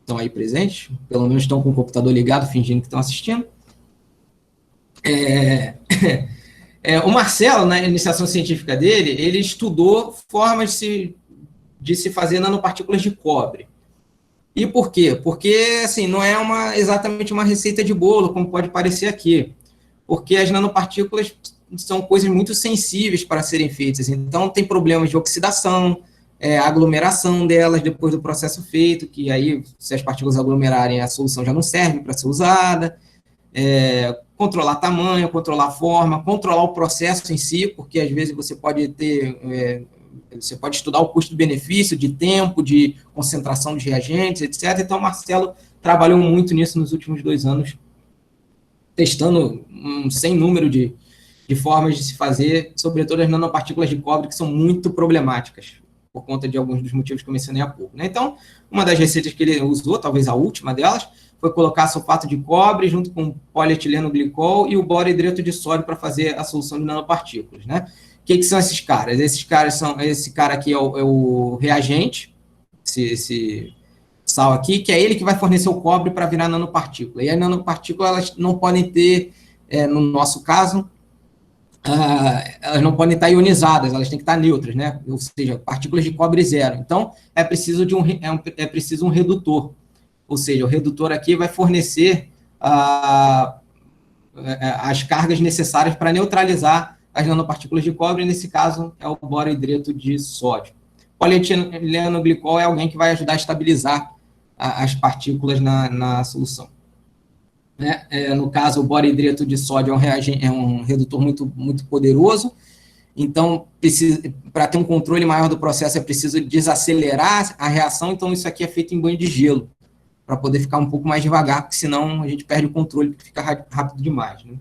estão aí presentes, pelo menos estão com o computador ligado, fingindo que estão assistindo. O Marcelo, na iniciação científica dele, ele estudou formas de se fazer nanopartículas de cobre. E por quê? Porque, assim, não é exatamente uma receita de bolo, como pode parecer aqui. Porque as nanopartículas são coisas muito sensíveis para serem feitas. Então, tem problemas de oxidação, aglomeração delas depois do processo feito, que aí, se as partículas aglomerarem, a solução já não serve para ser usada. Controlar tamanho, controlar forma, controlar o processo em si, porque às vezes você pode ter... você pode estudar o custo-benefício de tempo, de concentração de reagentes, etc. Então, o Marcelo trabalhou muito nisso nos últimos 2 anos, testando um sem número de formas de se fazer, sobretudo as nanopartículas de cobre, que são muito problemáticas, por conta de alguns dos motivos que eu mencionei há pouco, né? Então, uma das receitas que ele usou, talvez a última delas, foi colocar sulfato de cobre junto com polietileno glicol e o borohidreto de sódio para fazer a solução de nanopartículas, né? O que são esses caras? Esse cara aqui é o reagente, esse sal aqui, que é ele que vai fornecer o cobre para virar nanopartícula. E as nanopartículas, elas não podem ter, no nosso caso, elas não podem estar ionizadas, elas têm que estar neutras, né? Ou seja, partículas de cobre zero. Então, é preciso um redutor. Ou seja, o redutor aqui vai fornecer as cargas necessárias para neutralizar as nanopartículas de cobre, nesse caso é o borohidreto de sódio. Polietileno glicol é alguém que vai ajudar a estabilizar as partículas na solução. No caso, o borohidreto de sódio é um redutor muito, muito poderoso, então, para ter um controle maior do processo, é preciso desacelerar a reação, então isso aqui é feito em banho de gelo, para poder ficar um pouco mais devagar, porque senão a gente perde o controle, porque fica rápido demais, né?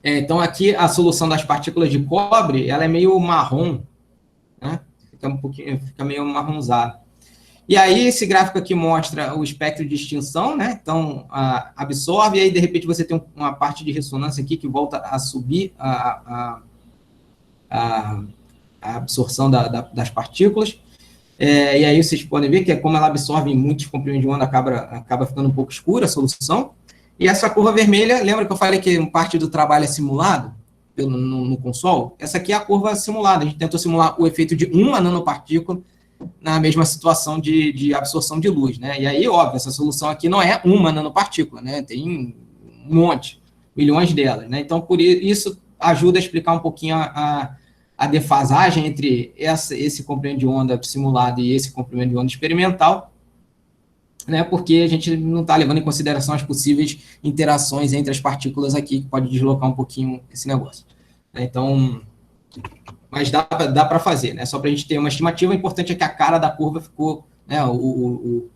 Então, aqui, a solução das partículas de cobre, ela é meio marrom, né? Fica meio marronzada. E aí, esse gráfico aqui mostra o espectro de extinção, né? Então, absorve, e aí, de repente, você tem uma parte de ressonância aqui que volta a subir a absorção das partículas. E aí, vocês podem ver que é como ela absorve em muitos comprimentos de onda, acaba ficando um pouco escura a solução. E essa curva vermelha, lembra que eu falei que parte do trabalho é simulado no console? Essa aqui é a curva simulada. A gente tentou simular o efeito de uma nanopartícula na mesma situação de absorção de luz, né? E aí, óbvio, essa solução aqui não é uma nanopartícula, né? Tem um monte, milhões delas, né? Então, por isso, ajuda a explicar um pouquinho a defasagem entre esse comprimento de onda simulado e esse comprimento de onda experimental, né? Porque a gente não está levando em consideração as possíveis interações entre as partículas aqui, que pode deslocar um pouquinho esse negócio. Então, mas dá para fazer, né? Só para a gente ter uma estimativa, o importante é que a cara da curva ficou, né? O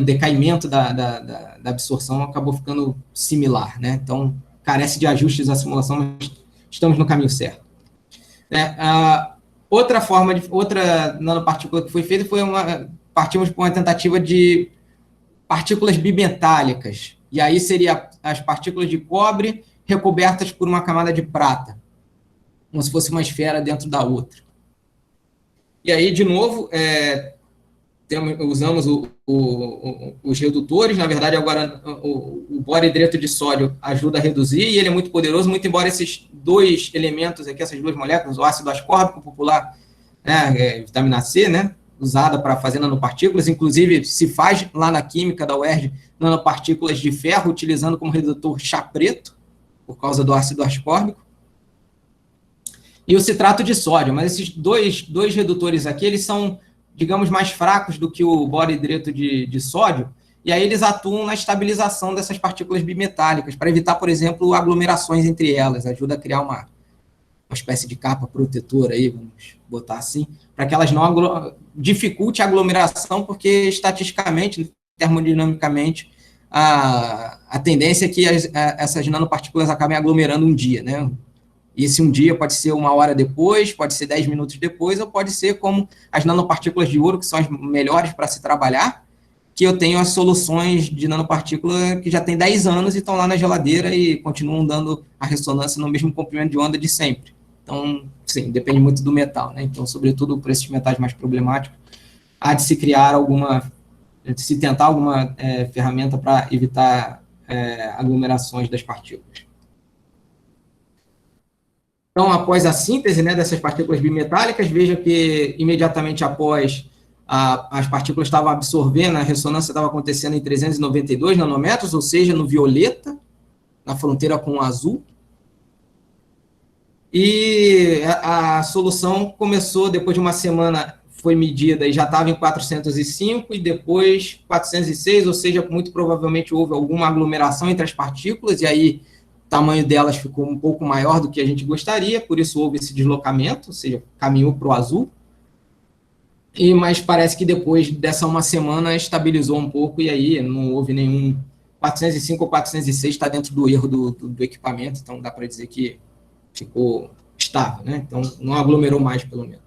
decaimento da absorção acabou ficando similar, né? Então, carece de ajustes à simulação, mas estamos no caminho certo. Outra nanopartícula que foi feita partimos para uma tentativa de partículas bimetálicas, e aí seria as partículas de cobre recobertas por uma camada de prata, como se fosse uma esfera dentro da outra. E aí, de novo, usamos os redutores. Na verdade, agora o boridreto de sódio ajuda a reduzir, e ele é muito poderoso, muito embora esses dois elementos aqui, essas duas moléculas, o ácido ascórbico popular, né, vitamina C, né, usada para fazer nanopartículas, inclusive se faz lá na química da UERJ nanopartículas de ferro, utilizando como redutor chá preto, por causa do ácido ascórbico, e o citrato de sódio. Mas esses dois redutores aqui, eles são, digamos, mais fracos do que o boridreto de sódio, e aí eles atuam na estabilização dessas partículas bimetálicas, para evitar, por exemplo, aglomerações entre elas, ajuda a criar uma espécie de capa protetora aí, vamos botar assim, para que elas não dificulte a aglomeração, porque estatisticamente, termodinamicamente, a tendência é que essas nanopartículas acabem aglomerando um dia, né? E esse um dia pode ser 1 hora depois, pode ser 10 minutos depois, ou pode ser como as nanopartículas de ouro, que são as melhores para se trabalhar, que eu tenho as soluções de nanopartícula que já tem 10 anos e estão lá na geladeira e continuam dando a ressonância no mesmo comprimento de onda de sempre. Então, sim, depende muito do metal, né? Então, sobretudo por esses metais mais problemáticos, há de se criar se tentar alguma ferramenta para evitar aglomerações das partículas. Então, após a síntese, né, dessas partículas bimetálicas, veja que imediatamente após as partículas estavam absorvendo, a ressonância estava acontecendo em 392 nanômetros, ou seja, no violeta, na fronteira com o azul. E a solução começou, depois de uma semana, foi medida e já estava em 405, e depois 406, ou seja, muito provavelmente houve alguma aglomeração entre as partículas, e aí o tamanho delas ficou um pouco maior do que a gente gostaria, por isso houve esse deslocamento, ou seja, caminhou para o azul. Mas parece que depois dessa uma semana estabilizou um pouco, e aí não houve nenhum 405 ou 406, está dentro do erro do equipamento, então dá para dizer que ficou estável, né? Então não aglomerou mais, pelo menos.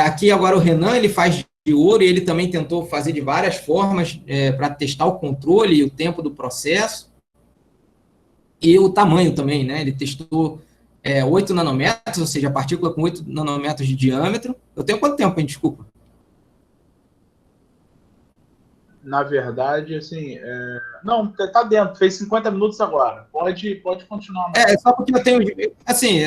Aqui agora o Renan, ele faz de ouro, e ele também tentou fazer de várias formas para testar o controle e o tempo do processo, e o tamanho também, né? Ele testou 8 nanômetros, ou seja, a partícula com 8 nanômetros de diâmetro. Eu tenho quanto tempo, hein? Desculpa. Na verdade, assim, não, tá dentro, fez 50 minutos agora. Pode continuar. Só porque eu tenho, assim,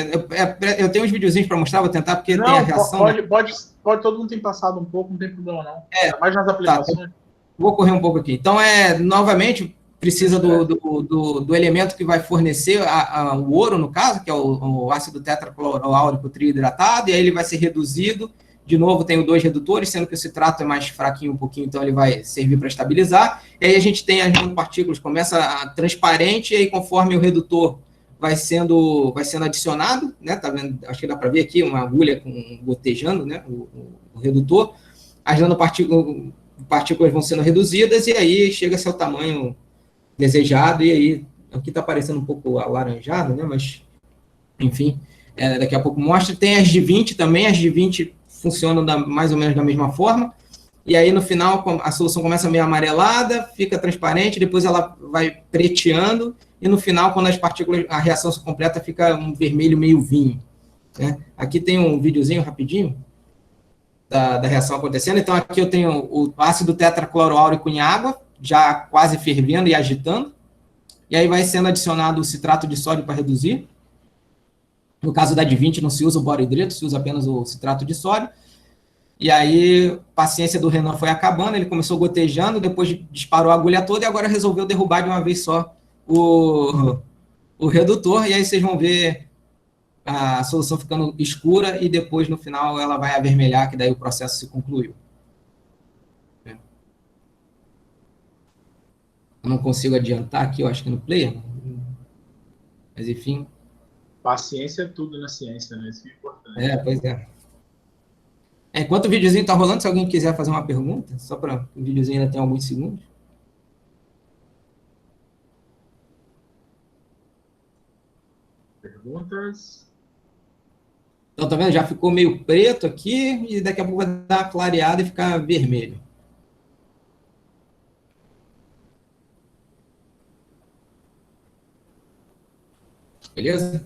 eu tenho uns videozinhos para mostrar, vou tentar, porque não, tem a reação. Pode, todo mundo tem passado um pouco, não tem problema não. Mais nas aplicações. Tá, vou correr um pouco aqui. Então, novamente, precisa do elemento que vai fornecer o ouro, no caso, que é o ácido tetracloráurico triidratado, e aí ele vai ser reduzido. De novo, tenho 2 redutores, sendo que o citrato é mais fraquinho um pouquinho, então ele vai servir para estabilizar. E aí a gente tem as nanopartículas, começa transparente, e aí conforme o redutor vai sendo adicionado, né? Tá vendo? Acho que dá para ver aqui uma agulha gotejando, né? O redutor. As nanopartículas vão sendo reduzidas, e aí chega-se ao tamanho desejado, e aí aqui está parecendo um pouco alaranjado, né? Mas, enfim, daqui a pouco mostra. Tem as de 20 também, as de 20 funcionam mais ou menos da mesma forma, e aí no final a solução começa meio amarelada, fica transparente, depois ela vai preteando, e no final, quando as partículas, a reação se completa, fica um vermelho meio vinho. Né? Aqui tem um videozinho rapidinho da reação acontecendo. Então, aqui eu tenho o ácido tetracloroáurico em água, já quase fervendo e agitando, e aí vai sendo adicionado o citrato de sódio para reduzir. No caso da D20 não se usa o borohidrito, se usa apenas o citrato de sódio. E aí a paciência do Renan foi acabando, ele começou gotejando, depois disparou a agulha toda e agora resolveu derrubar de uma vez só o redutor, e aí vocês vão ver a solução ficando escura e depois no final ela vai avermelhar, que daí o processo se concluiu. Eu não consigo adiantar aqui, eu acho que no player, mas enfim. Paciência é tudo na ciência, né? Isso é importante. Pois é. Enquanto o videozinho está rolando, se alguém quiser fazer uma pergunta, só para o videozinho ainda tem alguns segundos. Perguntas? Então, tá vendo? Já ficou meio preto aqui e daqui a pouco vai dar uma clareada e ficar vermelho. Beleza?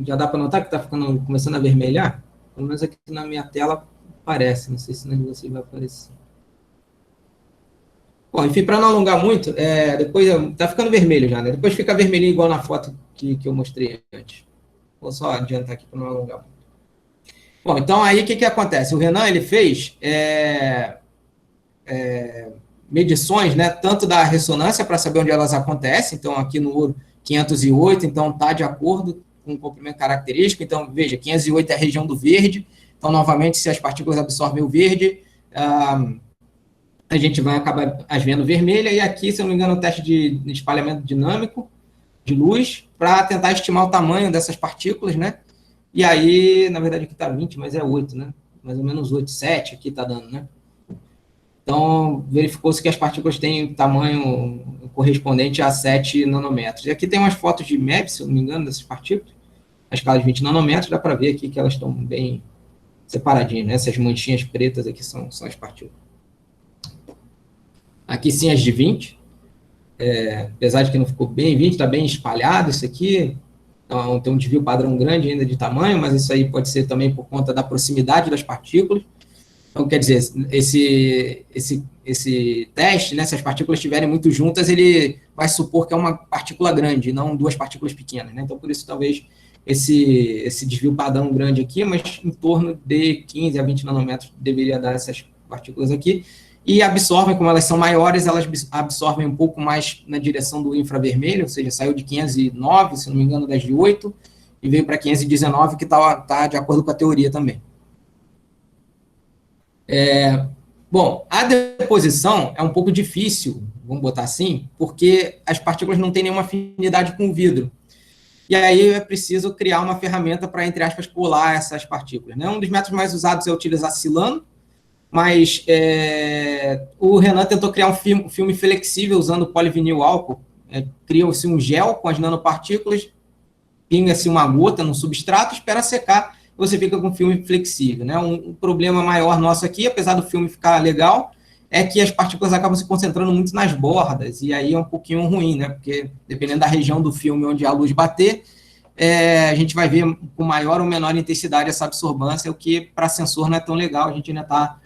Já dá para notar que está começando a vermelhar? Pelo menos aqui na minha tela aparece. Não sei se na de vocês vai aparecer. Bom, enfim, para não alongar muito, depois está ficando vermelho já, né? Depois fica vermelhinho igual na foto que eu mostrei antes. Vou só adiantar aqui para não alongar muito. Bom, então aí o que acontece? O Renan ele fez medições, né, tanto da ressonância para saber onde elas acontecem, então aqui no ouro 508, então está de acordo com o comprimento característico, então veja, 508 é a região do verde, então novamente se as partículas absorvem o verde, a gente vai acabar as vendo vermelha, e aqui, se eu não me engano, o teste de espalhamento dinâmico de luz, para tentar estimar o tamanho dessas partículas, né, e aí, na verdade aqui está 20, mas é 8, né, mais ou menos 8, 7 aqui está dando, né. Então, verificou-se que as partículas têm tamanho correspondente a 7 nanômetros. E aqui tem umas fotos de MeV, se eu não me engano, dessas partículas. A escala de 20 nanômetros, dá para ver aqui que elas estão bem separadinhas, né? Essas manchinhas pretas aqui são as partículas. Aqui sim as de 20. Apesar de que não ficou bem 20, está bem espalhado isso aqui. Então, tem um desvio padrão grande ainda de tamanho, mas isso aí pode ser também por conta da proximidade das partículas. Então, quer dizer, esse teste, né, se as partículas estiverem muito juntas, ele vai supor que é uma partícula grande, não duas partículas pequenas, né? Então, por isso, talvez, esse desvio padrão grande aqui, mas em torno de 15 a 20 nanômetros deveria dar essas partículas aqui. E absorvem, como elas são maiores, elas absorvem um pouco mais na direção do infravermelho, ou seja, saiu de 509, se não me engano, das de 8, e veio para 519, que está de acordo com a teoria também. Bom, a deposição é um pouco difícil, vamos botar assim, porque as partículas não têm nenhuma afinidade com o vidro. E aí é preciso criar uma ferramenta para, entre aspas, colar essas partículas, né? Um dos métodos mais usados é utilizar silano, mas o Renan tentou criar um filme flexível usando polivinil álcool. Cria-se um gel com as nanopartículas, pinga-se uma gota no substrato, espera secar, você fica com um filme flexível, né? Um problema maior nosso aqui, apesar do filme ficar legal, é que as partículas acabam se concentrando muito nas bordas, e aí é um pouquinho ruim, né? Porque dependendo da região do filme onde a luz bater, a gente vai ver com maior ou menor intensidade essa absorvância, o que para sensor não é tão legal, a gente ainda está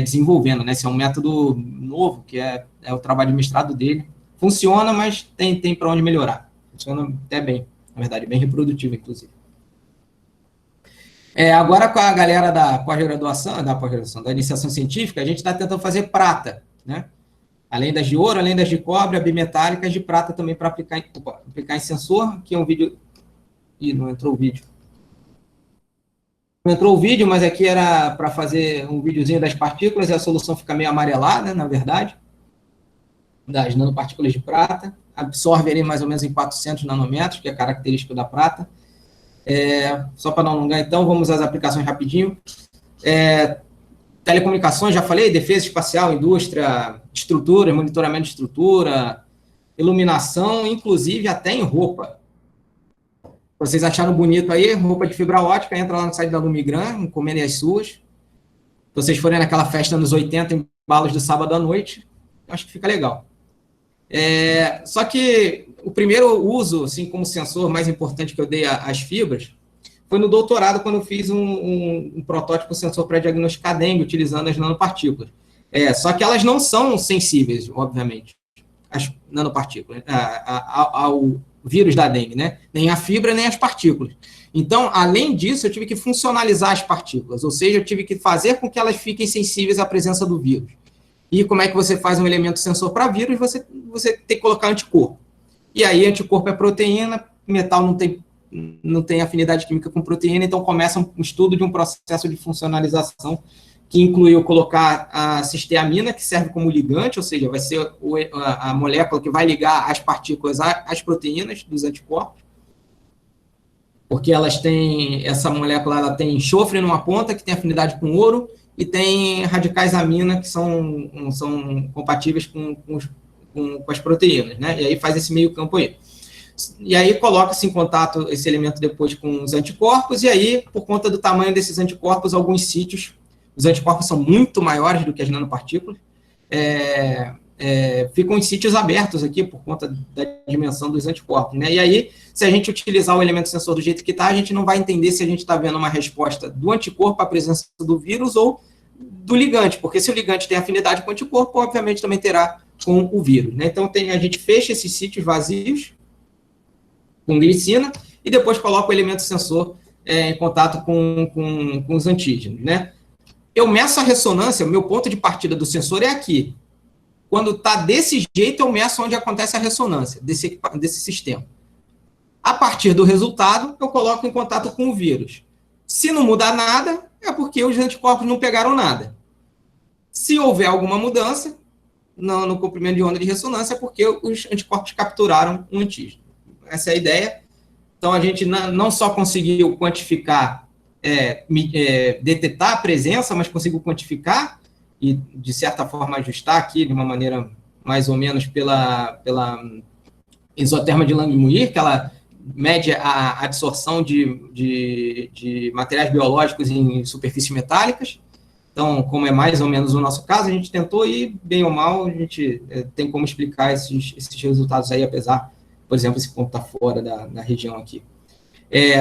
desenvolvendo, né? Esse é um método novo, que é o trabalho de mestrado dele. Funciona, mas tem para onde melhorar. Funciona até bem, na verdade, bem reprodutivo, inclusive. Agora, com a galera da pós-graduação, da iniciação científica, a gente está tentando fazer prata, né? Além das de ouro, além das de cobre, bimetálicas de prata também para aplicar em sensor, que é um vídeo... Ih, não entrou o vídeo. Não entrou o vídeo, mas aqui era para fazer um videozinho das partículas, e a solução fica meio amarelada, na verdade, das nanopartículas de prata. Absorve ali mais ou menos em 400 nanômetros, que é característico da prata. Só para não alongar, então, vamos às aplicações rapidinho. Telecomunicações, já falei, defesa espacial, indústria, estrutura, monitoramento de estrutura, iluminação, inclusive até em roupa. Vocês acharam bonito aí, roupa de fibra ótica, entra lá no site da Lumigran, encomendem as suas. Se vocês forem naquela festa nos 80, em balos do sábado à noite, acho que fica legal. Só que o primeiro uso, assim, como sensor mais importante que eu dei às fibras, foi no doutorado, quando eu fiz um protótipo sensor para diagnosticar dengue, utilizando as nanopartículas. Só que elas não são sensíveis, obviamente, as nanopartículas, ao vírus da dengue, né? Nem a fibra, nem as partículas. Então, além disso, eu tive que funcionalizar as partículas, ou seja, eu tive que fazer com que elas fiquem sensíveis à presença do vírus. E como é que você faz um elemento sensor para vírus? Você tem que colocar anticorpo. E aí, anticorpo é proteína, metal não tem afinidade química com proteína, então começa um estudo de um processo de funcionalização que incluiu colocar a cisteamina, que serve como ligante, ou seja, vai ser a molécula que vai ligar as partículas às proteínas dos anticorpos, porque essa molécula ela tem enxofre numa ponta, que tem afinidade com ouro, e tem radicais amina, que são compatíveis com as proteínas, né? E aí faz esse meio campo aí. E aí coloca-se em contato esse elemento depois com os anticorpos, e aí, por conta do tamanho desses anticorpos, alguns sítios, os anticorpos são muito maiores do que as nanopartículas, ficam em sítios abertos aqui, por conta da dimensão dos anticorpos, né? E aí, se a gente utilizar o elemento sensor do jeito que está, a gente não vai entender se a gente está vendo uma resposta do anticorpo à presença do vírus ou do ligante, porque se o ligante tem afinidade com o anticorpo, obviamente também terá com o vírus, né? Então, a gente fecha esses sítios vazios com glicina e depois coloca o elemento sensor em contato com os antígenos, né? Eu meço a ressonância, o meu ponto de partida do sensor é aqui. Quando está desse jeito, eu meço onde acontece a ressonância desse sistema. A partir do resultado, eu coloco em contato com o vírus. Se não mudar nada, é porque os anticorpos não pegaram nada. Se houver alguma mudança no comprimento de onda de ressonância, é porque os anticorpos capturaram o antígeno. Essa é a ideia. Então, a gente não só conseguiu quantificar, detectar a presença, mas conseguiu quantificar e, de certa forma, ajustar aqui de uma maneira mais ou menos pela isoterma de Langmuir, que ela mede a absorção de materiais biológicos em superfícies metálicas. Então, como é mais ou menos o nosso caso, a gente tentou e, bem ou mal, a gente tem como explicar esses resultados aí, apesar, por exemplo, esse ponto está fora da região aqui.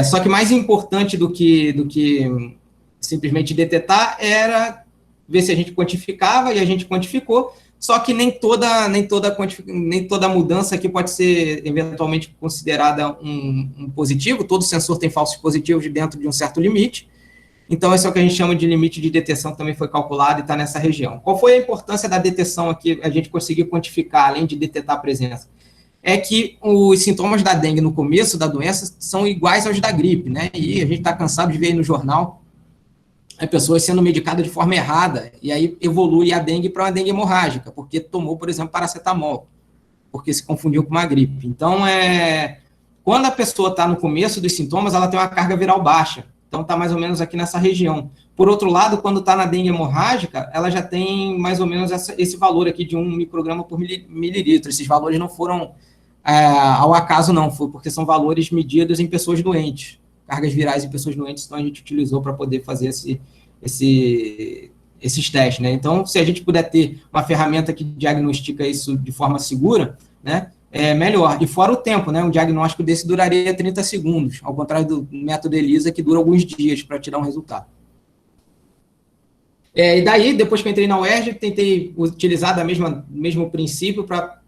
Só que mais importante do que simplesmente detectar era ver se a gente quantificava, e a gente quantificou, só que nem toda mudança aqui pode ser eventualmente considerada um positivo, todo sensor tem falsos positivos dentro de um certo limite, então esse é o que a gente chama de limite de detecção, que também foi calculado e está nessa região. Qual foi a importância da detecção aqui, a gente conseguir quantificar, além de detectar a presença? É que os sintomas da dengue no começo da doença são iguais aos da gripe, né? E a gente está cansado de ver aí no jornal pessoas sendo medicadas de forma errada, e aí evolui a dengue para uma dengue hemorrágica, porque tomou, por exemplo, paracetamol, porque se confundiu com uma gripe. Então, quando a pessoa está no começo dos sintomas, ela tem uma carga viral baixa, então está mais ou menos aqui nessa região. Por outro lado, quando está na dengue hemorrágica, ela já tem mais ou menos esse valor aqui de 1 micrograma por mililitro. Esses valores não foram ao acaso, não, foi porque são valores medidos em pessoas doentes, cargas virais em pessoas doentes, então a gente utilizou para poder fazer esses testes, né? Então, se a gente puder ter uma ferramenta que diagnostica isso de forma segura, né, é melhor. E fora o tempo, né? Um diagnóstico desse duraria 30 segundos, ao contrário do método ELISA, que dura alguns dias para tirar um resultado. E daí, depois que eu entrei na UERJ, tentei utilizar mesmo princípio para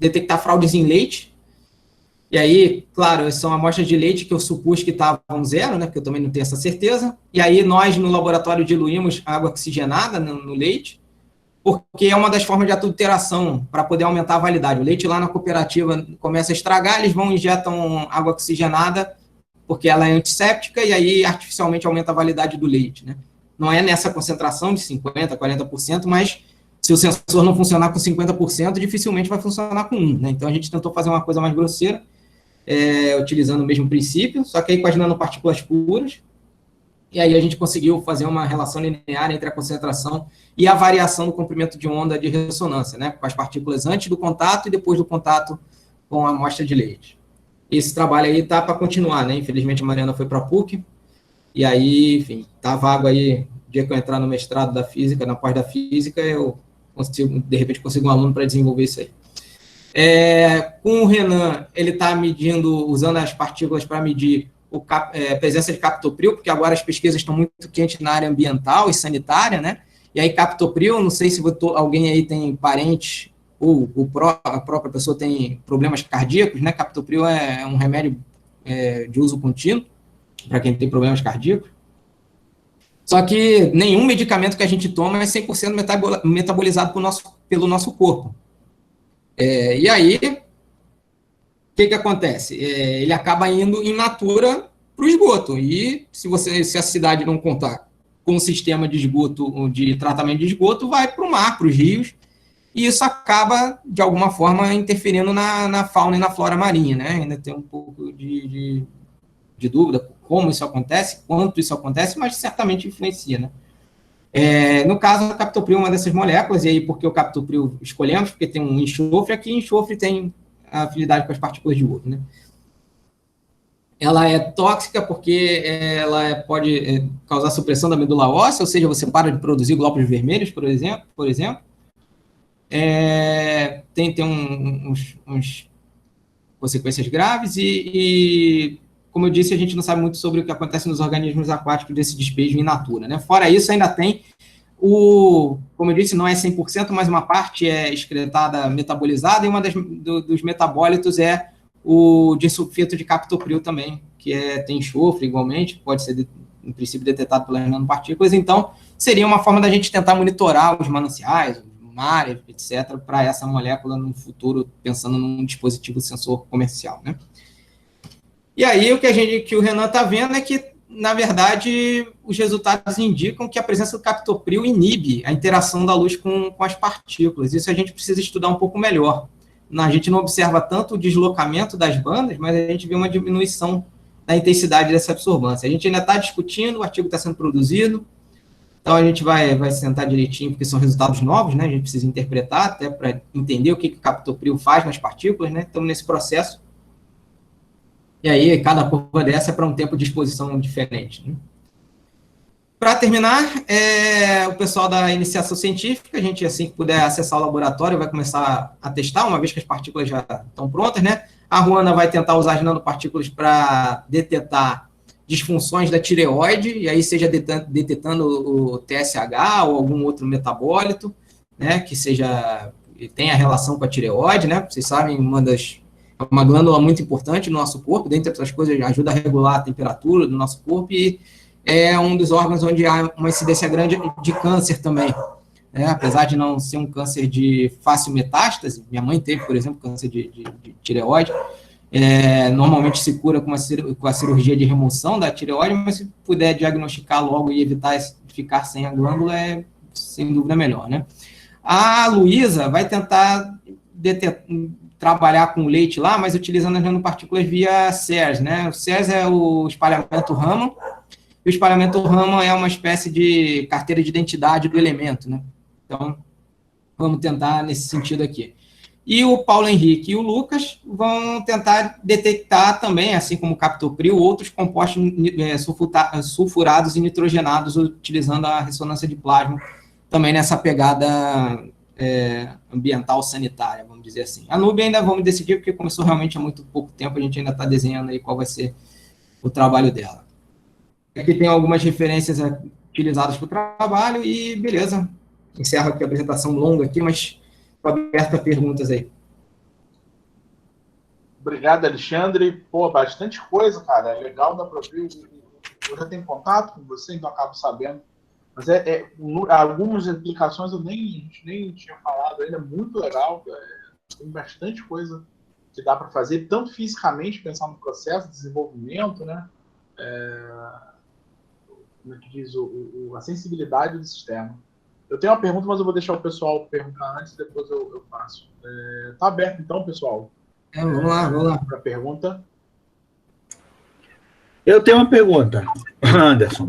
detectar fraudes em leite. E aí, claro, são amostras de leite que eu supus que estavam zero, né, porque eu também não tenho essa certeza. E aí, nós, no laboratório, diluímos água oxigenada no leite, porque é uma das formas de adulteração para poder aumentar a validade. O leite lá na cooperativa começa a estragar, eles injetam água oxigenada, porque ela é antisséptica, e aí, artificialmente, aumenta a validade do leite, né? Não é nessa concentração de 50%, 40%, mas se o sensor não funcionar com 50%, dificilmente vai funcionar com 1%, né? Então, a gente tentou fazer uma coisa mais grosseira, utilizando o mesmo princípio, só que aí com as nanopartículas puras, e aí a gente conseguiu fazer uma relação linear entre a concentração e a variação do comprimento de onda de ressonância, né? Com as partículas antes do contato e depois do contato com a amostra de leite. esse trabalho aí tá para continuar, né? Infelizmente a Mariana foi para a PUC, e aí, enfim, tá vago aí, o dia que eu entrar no mestrado da física, na pós da física, eu consigo, de repente, consigo um aluno para desenvolver isso aí. Com o Renan, ele está medindo, usando as partículas para medir a presença de captopril, porque agora as pesquisas estão muito quentes na área ambiental e sanitária, né? E aí captopril, não sei se alguém aí tem parentes ou a própria pessoa tem problemas cardíacos, né? Captopril é um remédio de uso contínuo para quem tem problemas cardíacos. Só que nenhum medicamento que a gente toma é 100% metabolizado pelo nosso corpo. E aí, o que acontece? Ele acaba indo in natura para o esgoto. E se a cidade não contar com um sistema de esgoto, de tratamento de esgoto, vai para o mar, para os rios, e isso acaba, de alguma forma, interferindo na fauna e na flora marinha, né? Ainda tem um pouco de dúvida como isso acontece, quanto isso acontece, mas certamente influencia, né? No caso, o captopril é uma dessas moléculas, e aí por que o captopril escolhemos? Porque tem um enxofre, aqui enxofre tem afinidade com as partículas de ouro, né? Ela é tóxica porque ela pode causar supressão da medula óssea, ou seja, você para de produzir glóbulos vermelhos, por exemplo. Tem uns consequências graves e, como eu disse, a gente não sabe muito sobre o que acontece nos organismos aquáticos desse despejo in natura, né? Fora isso, ainda tem como eu disse, não é 100%, mas uma parte é excretada, metabolizada, e uma dos metabólitos é o disulfeto de captopril também, que tem enxofre igualmente, pode ser, em princípio, detectado pelas nanopartículas. Então, seria uma forma da gente tentar monitorar os mananciais, o mar, etc., para essa molécula no futuro, pensando num dispositivo sensor comercial, né? E aí, o que o Renan está vendo é que, na verdade, os resultados indicam que a presença do captopril inibe a interação da luz com as partículas. Isso a gente precisa estudar um pouco melhor. A gente não observa tanto o deslocamento das bandas, mas a gente vê uma diminuição da intensidade dessa absorvância. A gente ainda está discutindo, o artigo está sendo produzido, então a gente vai sentar direitinho, porque são resultados novos, né? A gente precisa interpretar até para entender o que o captopril faz nas partículas, né? Estamos nesse processo. E aí, cada curva dessa é para um tempo de exposição diferente, né? Para terminar, o pessoal da iniciação científica, a gente, assim que puder acessar o laboratório, vai começar a testar, uma vez que as partículas já estão prontas, né? A Ruana vai tentar usar as nanopartículas para detectar disfunções da tireoide, e aí seja detectando o TSH ou algum outro metabólito, né? Que tenha relação com a tireoide, né? Vocês sabem, uma glândula muito importante no nosso corpo, dentre outras coisas, ajuda a regular a temperatura do nosso corpo e é um dos órgãos onde há uma incidência grande de câncer também. Apesar de não ser um câncer de fácil metástase, minha mãe teve, por exemplo, câncer de tireoide, normalmente se cura com a cirurgia de remoção da tireoide, mas se puder diagnosticar logo e evitar ficar sem a glândula, é sem dúvida melhor, né? A Luísa vai tentar trabalhar com leite lá, mas utilizando as nanopartículas via CERS, né? O CERS é o espalhamento Raman, e o espalhamento Raman é uma espécie de carteira de identidade do elemento, né? Então, vamos tentar nesse sentido aqui. E o Paulo Henrique e o Lucas vão tentar detectar também, assim como o captopril, outros compostos sulfurados e nitrogenados utilizando a ressonância de plasma, também nessa pegada ambiental sanitária, vamos dizer assim. A Nube ainda vamos decidir, porque começou realmente há muito pouco tempo, a gente ainda está desenhando aí qual vai ser o trabalho dela. Aqui tem algumas referências utilizadas para o trabalho e beleza. Encerro aqui a apresentação longa aqui, mas estou aberto a perguntas aí. Obrigado, Alexandre. Pô, bastante coisa, cara. É legal, dá para ver. Eu já tenho contato com você, então acabo sabendo. Mas algumas aplicações a gente nem tinha falado ainda, muito legal. Tem bastante coisa que dá para fazer, tanto fisicamente, pensar no processo de desenvolvimento, né? Como é que diz? A sensibilidade do sistema. Eu tenho uma pergunta, mas eu vou deixar o pessoal perguntar antes, depois eu faço. Tá aberto então, pessoal? Vamos lá. Para a pergunta. Eu tenho uma pergunta, Anderson.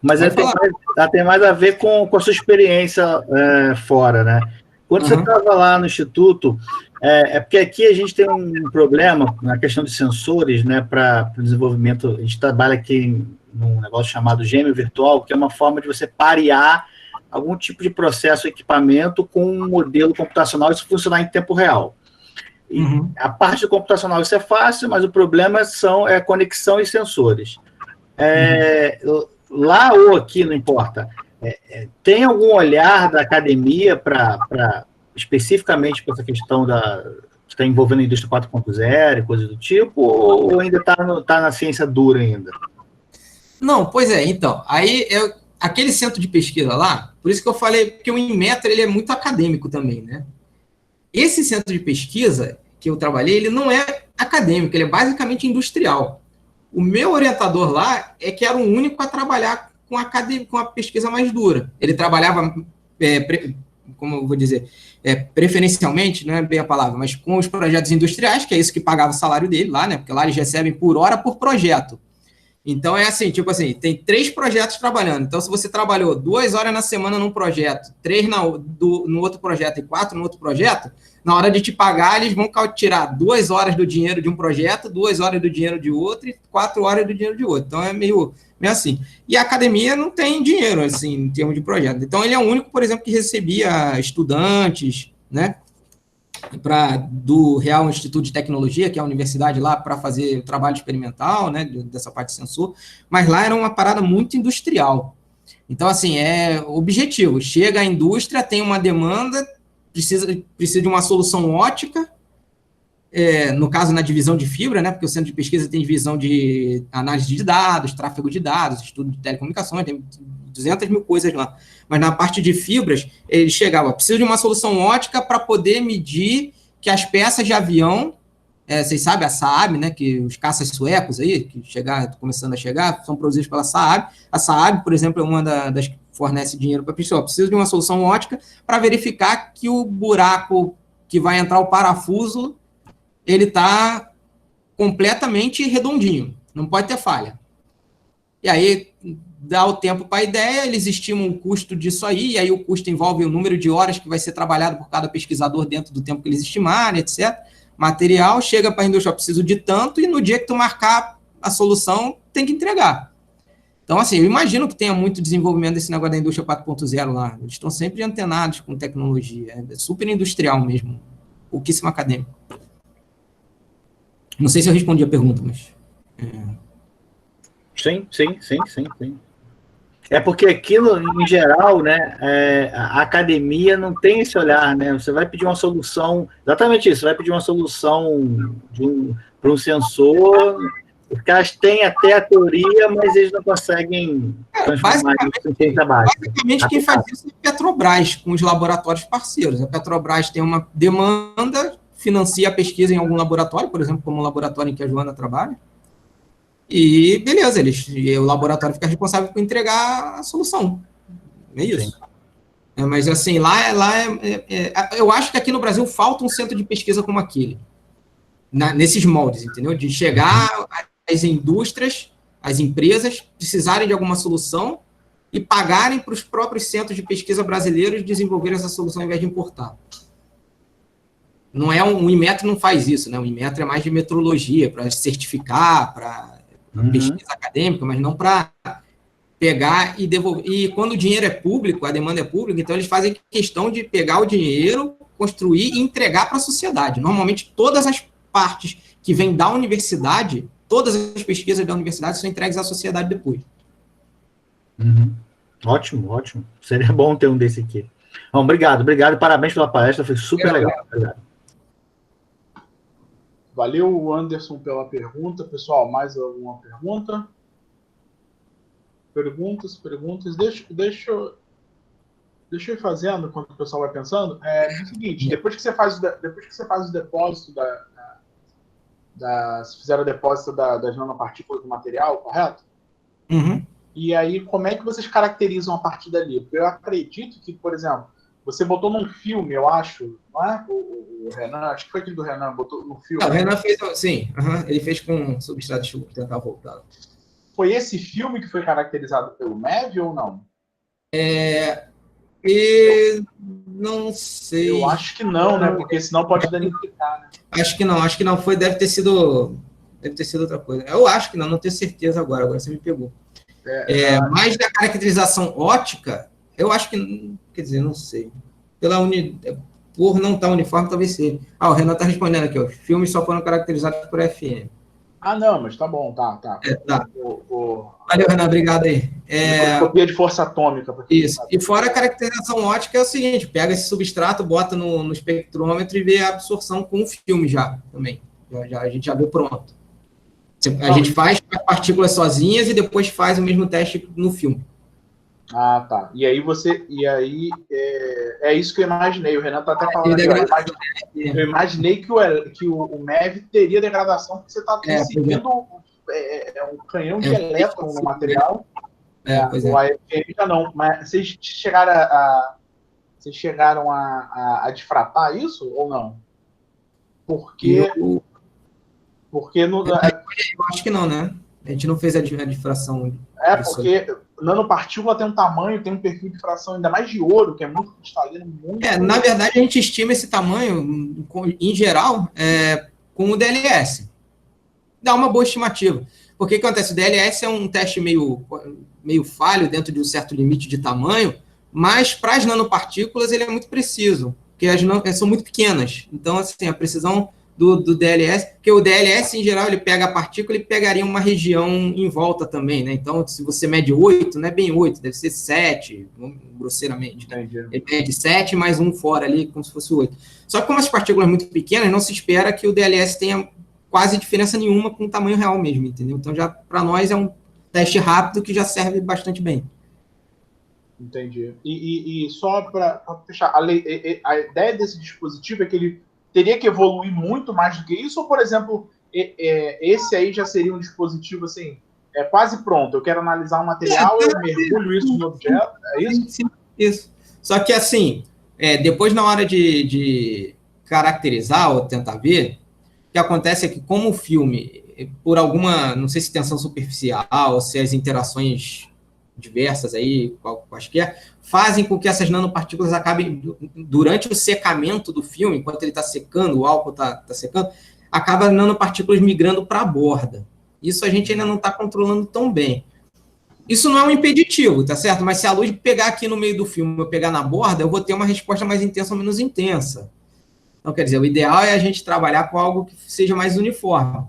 Mas ela tem mais a ver com a sua experiência fora, né? Quando você estava lá no Instituto, porque aqui a gente tem um problema na questão de sensores, né, para o desenvolvimento. A gente trabalha aqui num negócio chamado gêmeo virtual, que é uma forma de você parear algum tipo de processo ou equipamento com um modelo computacional e isso funcionar em tempo real. E a parte computacional isso é fácil, mas o problema é conexão e sensores. Lá ou aqui, não importa. Tem algum olhar da academia para especificamente para essa questão que está envolvendo a indústria 4.0 e coisas do tipo, ou ainda está na ciência dura ainda? Não, pois é, então, aí aquele centro de pesquisa lá, por isso que eu falei, porque o Inmetro ele é muito acadêmico também, né? Esse centro de pesquisa que eu trabalhei, ele não é acadêmico, ele é basicamente industrial. O meu orientador lá é que era o único a trabalhar com a pesquisa mais dura. Ele trabalhava, como eu vou dizer, preferencialmente, não é bem a palavra, mas com os projetos industriais, que é isso que pagava o salário dele lá, né? Porque lá eles recebem por hora por projeto. Então, é assim, tipo assim, tem 3 projetos trabalhando. Então, se você trabalhou 2 horas na semana num projeto, 3 no outro projeto e 4 no outro projeto, na hora de te pagar, eles vão tirar 2 horas do dinheiro de um projeto, 2 horas do dinheiro de outro e 4 horas do dinheiro de outro. Então, é meio assim. E a academia não tem dinheiro, assim, em termos de projeto. Então, ele é o único, por exemplo, que recebia estudantes, né? Do Real Instituto de Tecnologia, que é a universidade lá, para fazer o trabalho experimental, né, dessa parte de sensor, mas lá era uma parada muito industrial. Então, assim, é objetivo. Chega a indústria, tem uma demanda, precisa de uma solução ótica, no caso, na divisão de fibra, né, porque o centro de pesquisa tem divisão de análise de dados, tráfego de dados, estudo de telecomunicações, tem 200 mil coisas lá. Mas na parte de fibras, ele chegava, precisa de uma solução ótica para poder medir que as peças de avião, vocês sabem, a Saab, né, que os caças suecos aí, que começando a chegar, são produzidos pela Saab. A Saab, por exemplo, é uma das que fornece dinheiro para a pessoa. Precisa de uma solução ótica para verificar que o buraco que vai entrar o parafuso, ele está completamente redondinho, não pode ter falha. E aí, dá o tempo para a ideia, eles estimam o custo disso aí, e aí o custo envolve o número de horas que vai ser trabalhado por cada pesquisador dentro do tempo que eles estimarem, etc. Material, chega para a indústria, eu preciso de tanto, e no dia que tu marcar a solução, tem que entregar. Então, assim, eu imagino que tenha muito desenvolvimento desse negócio da indústria 4.0 lá. Eles estão sempre antenados com tecnologia, é super industrial mesmo, pouquíssimo acadêmico. Não sei se eu respondi a pergunta, mas... Sim. É porque aquilo, em geral, né, a academia não tem esse olhar, né? Você vai pedir uma solução, exatamente isso, você vai pedir uma solução para um sensor, os caras têm até a teoria, mas eles não conseguem transformar isso em ciência básica. Basicamente, quem faz isso é a Petrobras, com os laboratórios parceiros. A Petrobras tem uma demanda, financia a pesquisa em algum laboratório, por exemplo, como o laboratório em que a Joana trabalha, e beleza, o laboratório fica responsável por entregar a solução. É isso. Mas assim, eu acho que aqui no Brasil falta um centro de pesquisa como aquele, nesses moldes, entendeu? De chegar às indústrias, às empresas, precisarem de alguma solução e pagarem para os próprios centros de pesquisa brasileiros desenvolverem essa solução ao invés de importar. Não é o Inmetro não faz isso, né? O Inmetro é mais de metrologia, para certificar, para pesquisa acadêmica, mas não para pegar e devolver. E quando o dinheiro é público, a demanda é pública, então eles fazem questão de pegar o dinheiro, construir e entregar para a sociedade. Normalmente, todas as partes que vêm da universidade, todas as pesquisas da universidade são entregues à sociedade depois. Ótimo. Seria bom ter um desse aqui. Bom, obrigado, parabéns pela palestra, foi super legal. Obrigado. Valeu, Anderson, pela pergunta. Pessoal, mais alguma pergunta? Perguntas. Deixa eu ir fazendo, enquanto o pessoal vai pensando. É o seguinte, depois que você faz o depósito se fizer o depósito das nanopartículas do material, correto? E aí, como é que vocês caracterizam a partir dali? Porque eu acredito que, por exemplo, você botou num filme, eu acho, não é? O Renan, acho que foi aquele do Renan, botou no filme. Não, o Renan fez, sim, ele fez com substrato de chuva, tentar voltar. Foi esse filme que foi caracterizado pelo MEV ou não? E não sei. Eu acho que não, né? Porque senão pode danificar, né? Acho que não. Deve ter sido outra coisa. Eu acho que não tenho certeza agora você me pegou. Mas da caracterização ótica, eu acho que, quer dizer, não sei. Por não estar uniforme, talvez seja. O Renan está respondendo aqui, ó. Filmes só foram caracterizados por FM. Não, mas tá bom, tá. Tá. Valeu, Renan, obrigado aí. Copia de força atômica. Isso. E fora a caracterização ótica é o seguinte, pega esse substrato, bota no espectrômetro e vê a absorção com o filme já, também. A gente já vê pronto. A gente faz as partículas sozinhas e depois faz o mesmo teste no filme. Tá. E aí é isso que eu imaginei. O Renan tá até falando aqui, eu imaginei que o MEV teria degradação, porque você está seguindo um canhão de elétron no material. O AFM já não. Mas vocês chegaram a difratar isso ou não? Porque no, eu acho que não, né? A gente não fez a difração. Porque nanopartícula tem um tamanho, tem um perfil de difração ainda mais de ouro, que é muito cristalino. Na verdade, a gente estima esse tamanho, em geral, com o DLS. Dá uma boa estimativa. Porque o que acontece? O DLS é um teste meio falho dentro de um certo limite de tamanho, mas para as nanopartículas ele é muito preciso, porque elas são muito pequenas. Então, assim, a precisão do DLS, porque o DLS, em geral, ele pega a partícula e pegaria uma região em volta também, né? Então, se você mede 8, não é bem 8, deve ser 7, grosseiramente. Né? Ele mede 7 mais um fora ali, como se fosse 8. Só que como as partículas são muito pequenas, não se espera que o DLS tenha quase diferença nenhuma com o tamanho real mesmo, entendeu? Então, já para nós é um teste rápido que já serve bastante bem. Entendi. E só para fechar, a ideia desse dispositivo é que ele teria que evoluir muito mais do que isso, ou, por exemplo, esse aí já seria um dispositivo assim, quase pronto, eu quero analisar um material, eu mergulho isso no objeto, é isso? Sim, isso. Só que assim, depois na hora de caracterizar ou tentar ver, o que acontece é que como o filme, por alguma, não sei se tensão superficial, ou se as interações diversas aí, quaisquer, fazem com que essas nanopartículas acabem, durante o secamento do filme, enquanto ele está secando, o álcool está secando, acaba nanopartículas migrando para a borda. Isso a gente ainda não está controlando tão bem. Isso não é um impeditivo, tá certo? Mas se a luz pegar aqui no meio do filme, eu pegar na borda, eu vou ter uma resposta mais intensa ou menos intensa. Então, quer dizer, o ideal é a gente trabalhar com algo que seja mais uniforme.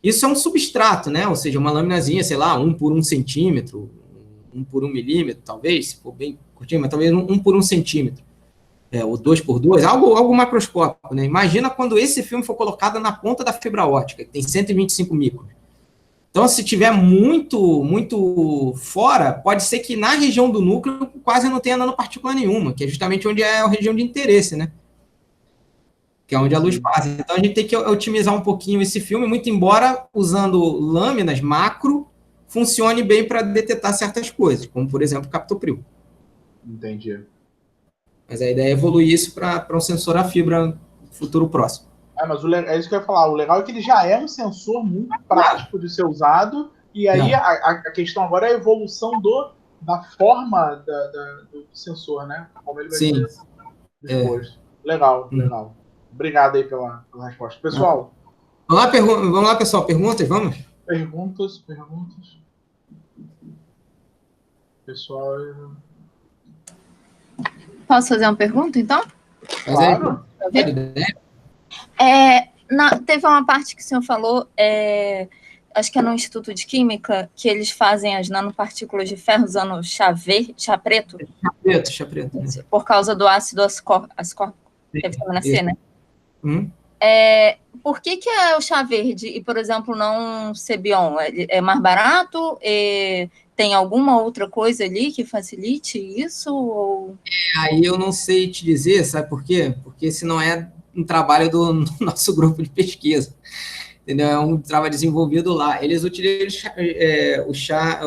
Isso é um substrato, né? Ou seja, uma laminazinha, sei lá, 1 por 1 centímetro, 1 por 1 milímetro, talvez, se for bem curtinho, mas talvez 1 por 1 centímetro, ou 2 por 2, algo macroscópico, né? Imagina quando esse filme for colocado na ponta da fibra óptica, que tem 125 microns. Então, se tiver muito, muito fora, pode ser que na região do núcleo quase não tenha nanopartícula nenhuma, que é justamente onde é a região de interesse, né? Que é onde a luz passa. Então, a gente tem que otimizar um pouquinho esse filme, muito embora usando lâminas macro, funcione bem para detectar certas coisas, como, por exemplo, captopril. Entendi. Mas a ideia é evoluir isso para um sensor a fibra no futuro próximo. Mas é isso que eu ia falar. O legal é que ele já é um sensor muito prático de ser usado, e aí a questão agora é a evolução da forma do sensor, né? Como ele vai ser depois. Legal. Obrigado aí pela resposta. Pessoal. Vamos lá, pessoal. Perguntas, vamos? Perguntas. Pessoal. Posso fazer uma pergunta, então? Claro. Teve uma parte que o senhor falou, acho que é no Instituto de Química, que eles fazem as nanopartículas de ferro usando chá preto. Chá preto. Né? Por causa do ácido ascórbico, que é vitamina C, né? Por que é o chá verde e, por exemplo, não Cebion? É mais barato? Tem alguma outra coisa ali que facilite isso? Ou... Aí eu não sei te dizer, sabe por quê? Porque esse não é um trabalho do nosso grupo de pesquisa, entendeu? É um trabalho desenvolvido lá. Eles utilizam o chá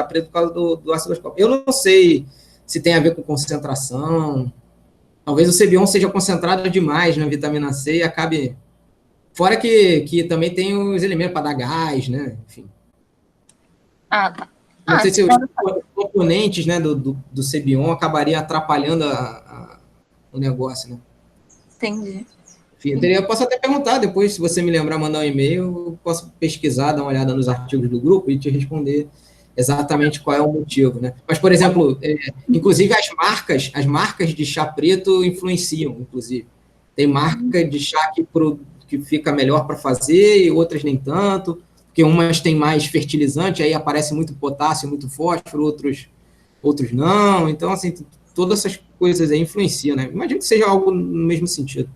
preto por causa do ácido ascórbico. Eu não sei se tem a ver com concentração. Talvez o Cebion seja concentrado demais na vitamina C e acabe... Fora que também tem os elementos para dar gás, né? Enfim. Tá. Não sei se os componentes, né, do Cebion acabariam atrapalhando o negócio, né? Entendi. Enfim, eu posso até perguntar depois, se você me lembrar, mandar um e-mail, eu posso pesquisar, dar uma olhada nos artigos do grupo e te responder exatamente qual é o motivo, né? Mas, por exemplo, inclusive as marcas de chá preto influenciam, inclusive. Tem marca de chá que fica melhor para fazer e outras nem tanto, porque umas têm mais fertilizante, aí aparece muito potássio, muito fósforo, outros não. Então, assim, todas essas coisas aí influenciam, né? Imagino que seja algo no mesmo sentido.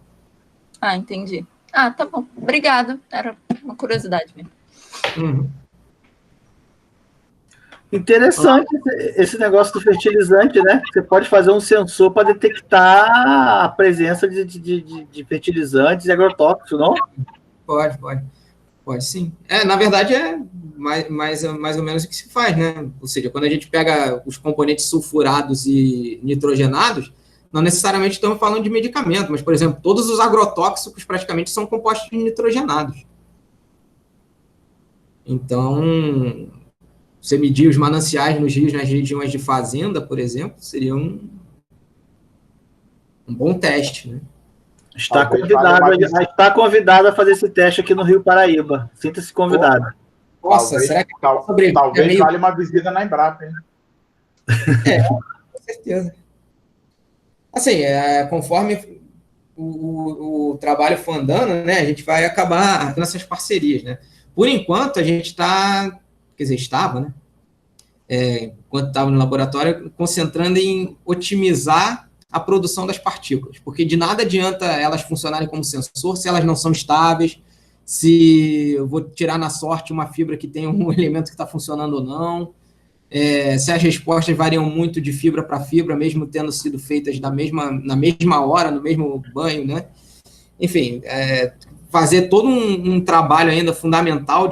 Ah, entendi. Ah, tá bom. Obrigada. Era uma curiosidade mesmo. Uhum. Interessante esse negócio do fertilizante, né? Você pode fazer um sensor para detectar a presença de fertilizantes e agrotóxicos, não? Pode sim. Na verdade, é mais ou menos o que se faz, né? Ou seja, quando a gente pega os componentes sulfurados e nitrogenados, não necessariamente estamos falando de medicamento, mas, por exemplo, todos os agrotóxicos praticamente são compostos nitrogenados. Então, você medir os mananciais nos rios, nas regiões de fazenda, por exemplo, seria um bom teste, né? Está convidado a fazer esse teste aqui no Rio Paraíba. Sinta-se convidado. Nossa, será que talvez vale uma visita na Embrapa, hein? Com certeza. Assim, conforme o trabalho for andando, né, a gente vai acabar tendo essas parcerias, né? Por enquanto, a gente estava, né? Enquanto estava no laboratório, concentrando em otimizar a produção das partículas, porque de nada adianta elas funcionarem como sensor se elas não são estáveis, se eu vou tirar na sorte uma fibra que tem um elemento que está funcionando ou não, se as respostas variam muito de fibra para fibra, mesmo tendo sido feitas na mesma hora, no mesmo banho, né? Enfim, fazer todo um trabalho ainda fundamental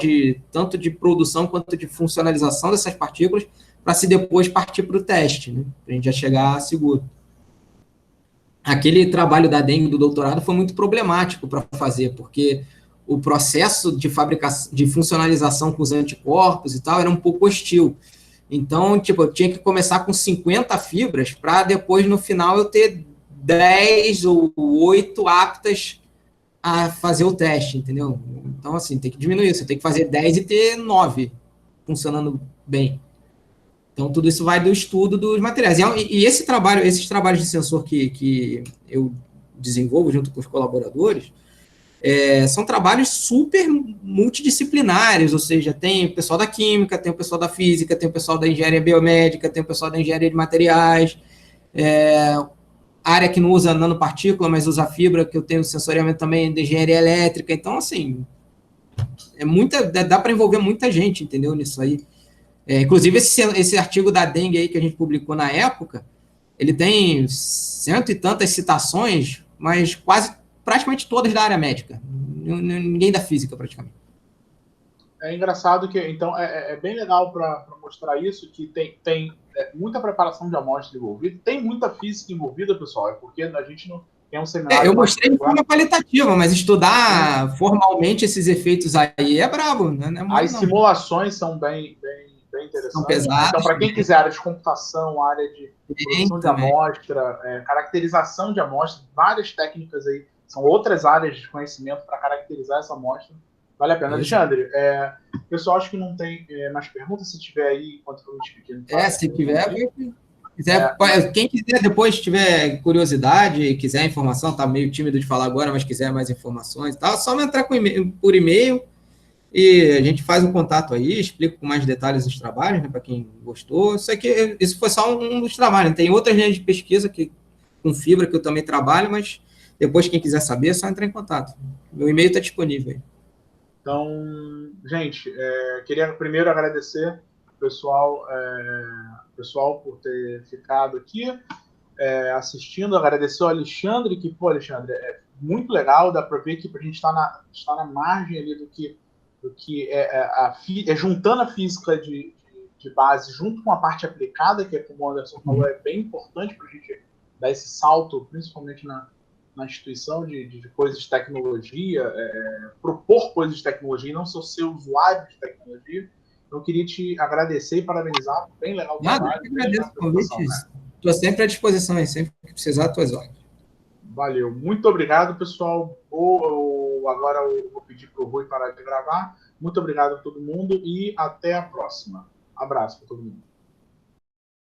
tanto de produção quanto de funcionalização dessas partículas para se depois partir para o teste, né? Para a gente já chegar seguro. Aquele trabalho da dengue do doutorado foi muito problemático para fazer, porque o processo de fabricação, de funcionalização com os anticorpos e tal, era um pouco hostil. Então, eu tinha que começar com 50 fibras para depois, no final, eu ter 10 ou 8 aptas a fazer o teste, entendeu? Então, assim, tem que diminuir. Você tem que fazer 10 e ter 9 funcionando bem. Então, tudo isso vai do estudo dos materiais. E esses trabalhos de sensor que eu desenvolvo junto com os colaboradores, são trabalhos super multidisciplinares, ou seja, tem o pessoal da química, tem o pessoal da física, tem o pessoal da engenharia biomédica, tem o pessoal da engenharia de materiais, área que não usa nanopartícula, mas usa fibra, que eu tenho sensoriamento também de engenharia elétrica. Então, assim, dá para envolver muita gente, entendeu, nisso aí. Inclusive, esse artigo da dengue aí que a gente publicou na época, ele tem 100 e tantas citações, mas praticamente todas da área médica. Ninguém da física, praticamente. É engraçado que, então, é bem legal para mostrar isso, que tem muita preparação de amostra envolvida, tem muita física envolvida, pessoal, porque a gente não tem um seminário... Eu mostrei de forma qualitativa, mas estudar formalmente esses efeitos aí é brabo, né? As simulações são bem interessantes. São pesadas. Então, para quem quiser área de computação, área de produção de amostra, caracterização de amostra, várias técnicas aí, são outras áreas de conhecimento para caracterizar essa amostra. Vale a pena. Alexandre, pessoal, acho que não tem mais perguntas. Se tiver aí, enquanto eu te pedindo. Se tiver, quem quiser depois tiver curiosidade, quiser informação, tá meio tímido de falar agora, mas quiser mais informações e tal, só me entrar por e-mail e a gente faz um contato aí, explico com mais detalhes os trabalhos, né, para quem gostou. Isso foi só um dos trabalhos. Tem outras linhas de pesquisa com fibra que eu também trabalho, mas depois quem quiser saber é só entrar em contato. Meu e-mail está disponível aí. Então, gente, queria primeiro agradecer o pessoal por ter ficado aqui assistindo, agradecer ao Alexandre, que, Alexandre, é muito legal, dá para ver que a gente está na margem ali do que juntando a física de base junto com a parte aplicada, que, como o Anderson falou, é bem importante para a gente dar esse salto, principalmente na instituição de coisas de tecnologia, propor coisas de tecnologia e não só ser usuário de tecnologia. Então, queria te agradecer e parabenizar. Bem legal o Nada, trabalho. eu agradeço o convite. Estou sempre à disposição, aí, sempre que precisar, tuas ordens. Valeu. Muito obrigado, pessoal. Agora eu vou pedir para o Rui parar de gravar. Muito obrigado a todo mundo e até a próxima. Abraço para todo mundo.